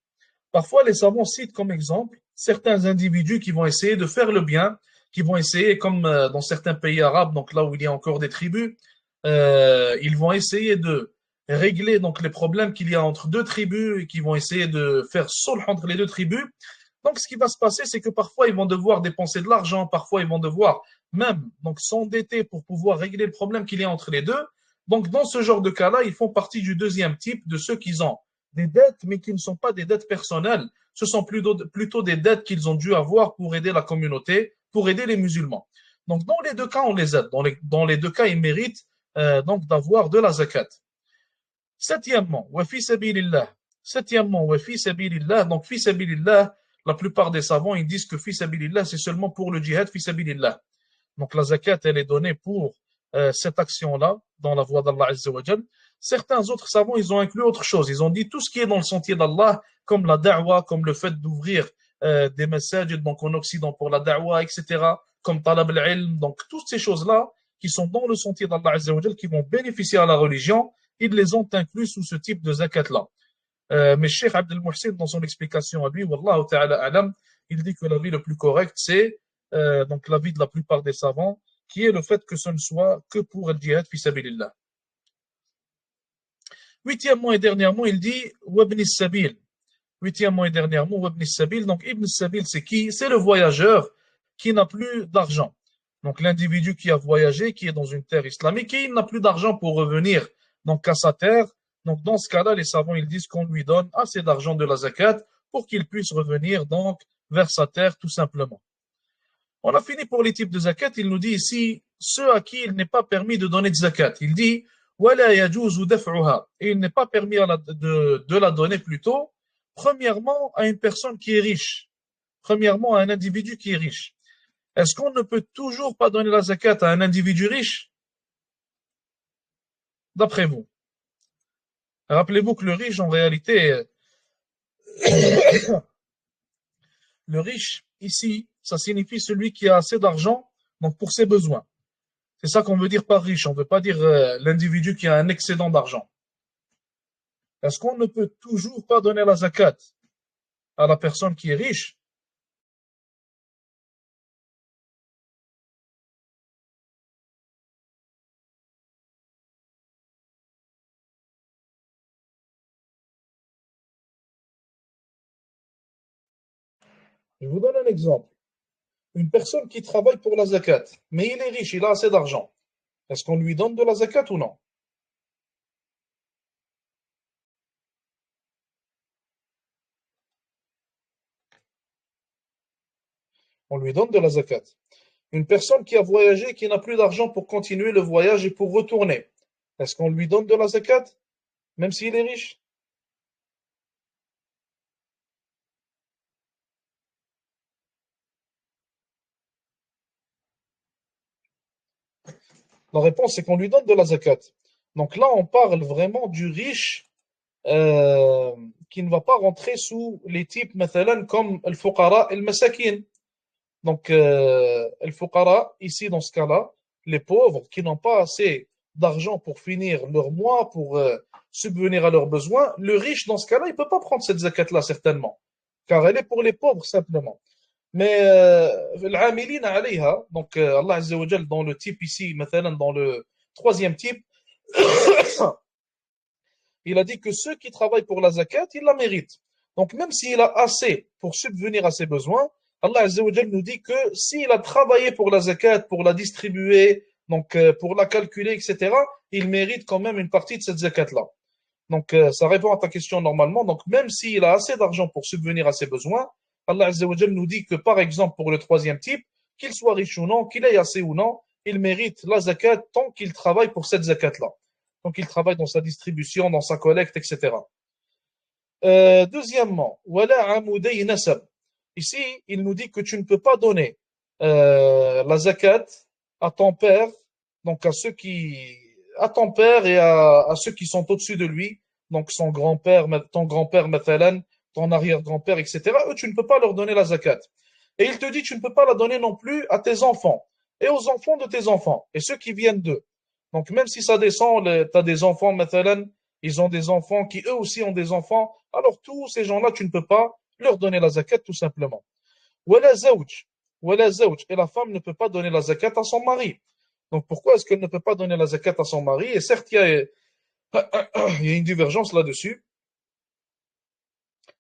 Parfois, les savants citent comme exemple certains individus qui vont essayer de faire le bien, qui vont essayer, comme dans certains pays arabes, donc là où il y a encore des tribus, ils vont essayer de régler donc les problèmes qu'il y a entre deux tribus et qui vont essayer de faire sulh entre les deux tribus. Donc, ce qui va se passer, c'est que parfois, ils vont devoir dépenser de l'argent, parfois, ils vont devoir même donc s'endetter pour pouvoir régler le problème qu'il y a entre les deux. Donc, dans ce genre de cas-là, ils font partie du deuxième type de ceux qui ont des dettes, mais qui ne sont pas des dettes personnelles. Ce sont plutôt des dettes qu'ils ont dû avoir pour aider la communauté, pour aider les musulmans. Donc, dans les deux cas, on les aide. Dans les deux cas, ils méritent donc d'avoir de la zakat. Septièmement, wa fi sabilillah. Septièmement, wa fi sabilillah. Donc, fi sabilillah, la plupart des savants, ils disent que fi sabilillah, c'est seulement pour le djihad fi sabilillah. Donc, la zakat, elle est donnée pour cette action-là, dans la voie d'Allah Azza wa Jal. Certains autres savants, ils ont inclus autre chose. Ils ont dit tout ce qui est dans le sentier d'Allah, comme la da'wa, comme le fait d'ouvrir des messages donc en Occident pour la da'wa, etc., comme talab al-ilm. Donc, toutes ces choses-là qui sont dans le sentier d'Allah Azza wa Jal, qui vont bénéficier à la religion, ils les ont inclus sous ce type de zakat-là. Mais Cheikh Abdel Mohsin, dans son explication à lui, Wallahu ta'ala alam, il dit que l'avis le plus correct, c'est donc l'avis de la plupart des savants, qui est le fait que ce ne soit que pour le djihad fi sabilillah. Huitièmement et dernièrement, il dit Wabni Sabil. Huitièmement et dernièrement, Wabni Sabil. Donc, Ibn Sabil, c'est qui? C'est le voyageur qui n'a plus d'argent. Donc, l'individu qui a voyagé, qui est dans une terre islamique, et il n'a plus d'argent pour revenir donc, à sa terre. Donc, dans ce cas-là, les savants, ils disent qu'on lui donne assez d'argent de la zakat pour qu'il puisse revenir donc vers sa terre, tout simplement. On a fini pour les types de zakat. Il nous dit ici, ceux à qui il n'est pas permis de donner de zakat. Il dit, et il n'est pas permis de la donner plutôt, premièrement, à une personne qui est riche. Premièrement, à un individu qui est riche. Est-ce qu'on ne peut toujours pas donner la zakat à un individu riche? D'après vous. Rappelez-vous que le riche, en réalité, le riche, ici, ça signifie celui qui a assez d'argent donc pour ses besoins. C'est ça qu'on veut dire par riche. On ne veut pas dire l'individu qui a un excédent d'argent. Est-ce qu'on ne peut toujours pas donner la zakat à la personne qui est riche? Je vous donne un exemple. Une personne qui travaille pour la zakat, mais il est riche, il a assez d'argent. Est-ce qu'on lui donne de la zakat ou non? On lui donne de la zakat. Une personne qui a voyagé, qui n'a plus d'argent pour continuer le voyage et pour retourner, est-ce qu'on lui donne de la zakat, même s'il est riche? La réponse, c'est qu'on lui donne de la zakat. Donc là, on parle vraiment du riche qui ne va pas rentrer sous les types, مثلا, comme le fuqara et le masakin. Donc, le fuqara, ici, dans ce cas-là, les pauvres qui n'ont pas assez d'argent pour finir leur mois, pour subvenir à leurs besoins, le riche, dans ce cas-là, il ne peut pas prendre cette zakat-là, certainement, car elle est pour les pauvres, simplement. Mais العاملين عليها, donc Allah Azza wa Jal dans le type ici, مثلا dans le troisième type, il a dit que ceux qui travaillent pour la zakat, ils la méritent. Donc même s'il a assez pour subvenir à ses besoins, Allah Azza wa Jal nous dit que s'il a travaillé pour la zakat, pour la distribuer, donc pour la calculer, etc., il mérite quand même une partie de cette zakat-là. Donc ça répond à ta question normalement. Donc même s'il a assez d'argent pour subvenir à ses besoins, Allah Azza wa Jal nous dit que par exemple pour le troisième type, qu'il soit riche ou non, qu'il ait assez ou non, il mérite la zakat tant qu'il travaille pour cette zakat-là. Donc il travaille dans sa distribution, dans sa collecte, etc. Deuxièmement, wala amudei nasab. Ici, il nous dit que tu ne peux pas donner la zakat à ton père, donc à ton père et à ceux qui sont au-dessus de lui, donc son grand-père, ton grand-père, mathalan, ton arrière-grand-père, etc. Eux, tu ne peux pas leur donner la zakat. Et il te dit, tu ne peux pas la donner non plus à tes enfants et aux enfants de tes enfants et ceux qui viennent d'eux. Donc, même si ça descend, tu as des enfants, mathalan, ils ont des enfants qui eux aussi ont des enfants, alors tous ces gens-là, tu ne peux pas leur donner la zakat tout simplement. Wala zawj. Wala zawj. Et la femme ne peut pas donner la zakat à son mari. Donc pourquoi est-ce qu'elle ne peut pas donner la zakat à son mari? Et certes, il y a une divergence là-dessus.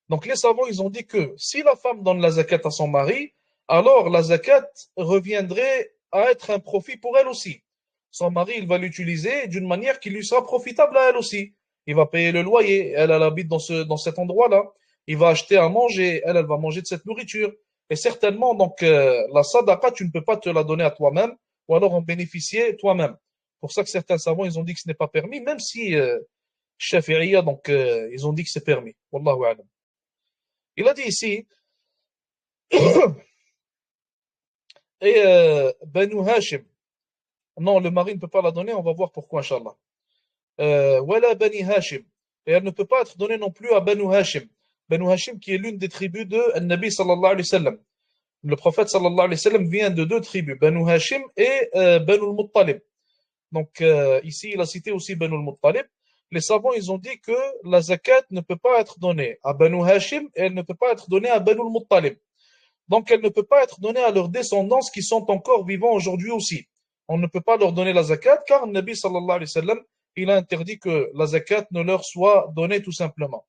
Donc les savants, ils ont dit que si la femme donne la zakat à son mari, alors la zakat reviendrait à être un profit pour elle aussi. Son mari, il va l'utiliser d'une manière qui lui sera profitable à elle aussi. Il va payer le loyer, elle habite dans cet endroit-là. Il va acheter à manger, elle va manger de cette nourriture. Et certainement, donc, la sadaqa, tu ne peux pas te la donner à toi-même, ou alors en bénéficier toi-même. Pour ça que certains savants, ils ont dit que ce n'est pas permis, même si Shafi'iyya, donc, ils ont dit que c'est permis. Wallahu a'lam. Il a dit ici, et Banu Hashim, non, le mari ne peut pas la donner, on va voir pourquoi, Inch'Allah. Wala Bani Hashim, et elle ne peut pas être donnée non plus à Banu Hashim. Banu Hashim qui est l'une des tribus de Nabi sallallahu alayhi wa sallam. Le prophète sallallahu alayhi wa sallam vient de deux tribus, Banu Hashim et Banu al-Muttalib. Donc ici, il a cité aussi Banu al-Muttalib. Les savants, ils ont dit que la zakat ne peut pas être donnée à Banu Hashim et elle ne peut pas être donnée à Banu al-Muttalib. Donc, elle ne peut pas être donnée à leurs descendants qui sont encore vivants aujourd'hui aussi. On ne peut pas leur donner la zakat car le Nabi sallallahu alayhi wa sallam, il a interdit que la zakat ne leur soit donnée tout simplement.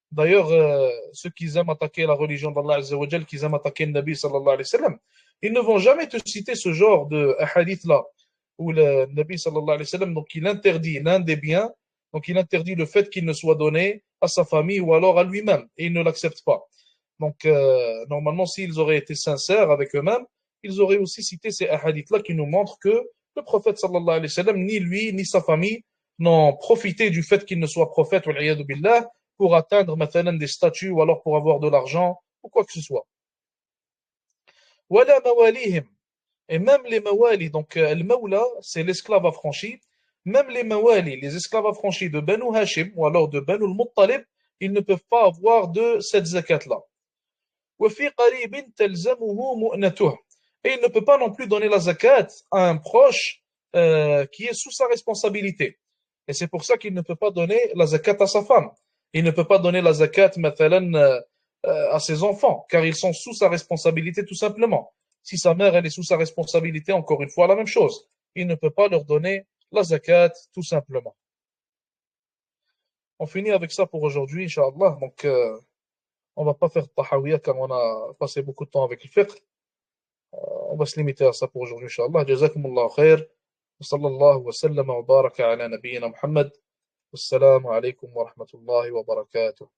D'ailleurs, ceux qui aiment attaquer la religion d'Allah Azza wa Jal, qui aiment attaquer le Nabi sallallahu alayhi wa sallam, ils ne vont jamais te citer ce genre de hadith-là, où le Nabi sallallahu alayhi wa sallam, donc il interdit l'un des biens, donc il interdit le fait qu'il ne soit donné à sa famille ou alors à lui-même, et il ne l'accepte pas. Donc, normalement, s'ils auraient été sincères avec eux-mêmes, ils auraient aussi cité ces hadiths-là qui nous montrent que le prophète sallallahu alayhi wa sallam, ni lui, ni sa famille, n'ont profité du fait qu'il ne soit prophète, billah, pour atteindre maintenant des statuts ou alors pour avoir de l'argent ou quoi que ce soit. Wala mawalihim. Et même les mawali, donc le mawla, c'est l'esclave affranchi, même les mawali, les esclaves affranchis de Banu Hashim ou alors de Banu al-Muttalib, ils ne peuvent pas avoir de cette zakat-là. وفي قريب تلزمه مؤنته. Et il ne peut pas non plus donner la zakat à un proche qui est sous sa responsabilité. Et c'est pour ça qu'il ne peut pas donner la zakat à sa femme. Il ne peut pas donner la zakat mathalan, à ses enfants, car ils sont sous sa responsabilité tout simplement. Si sa mère elle est sous sa responsabilité, encore une fois la même chose. Il ne peut pas leur donner la zakat tout simplement. On finit avec ça pour aujourd'hui, Inch'Allah. Donc, on va pas faire tahawiyya car on a passé beaucoup de temps avec le fiqh. On va se limiter à ça pour aujourd'hui, Inch'Allah. Jazakumullahu khair. وصلى الله وسلم وبارك على نبينا محمد والسلام عليكم ورحمة الله وبركاته.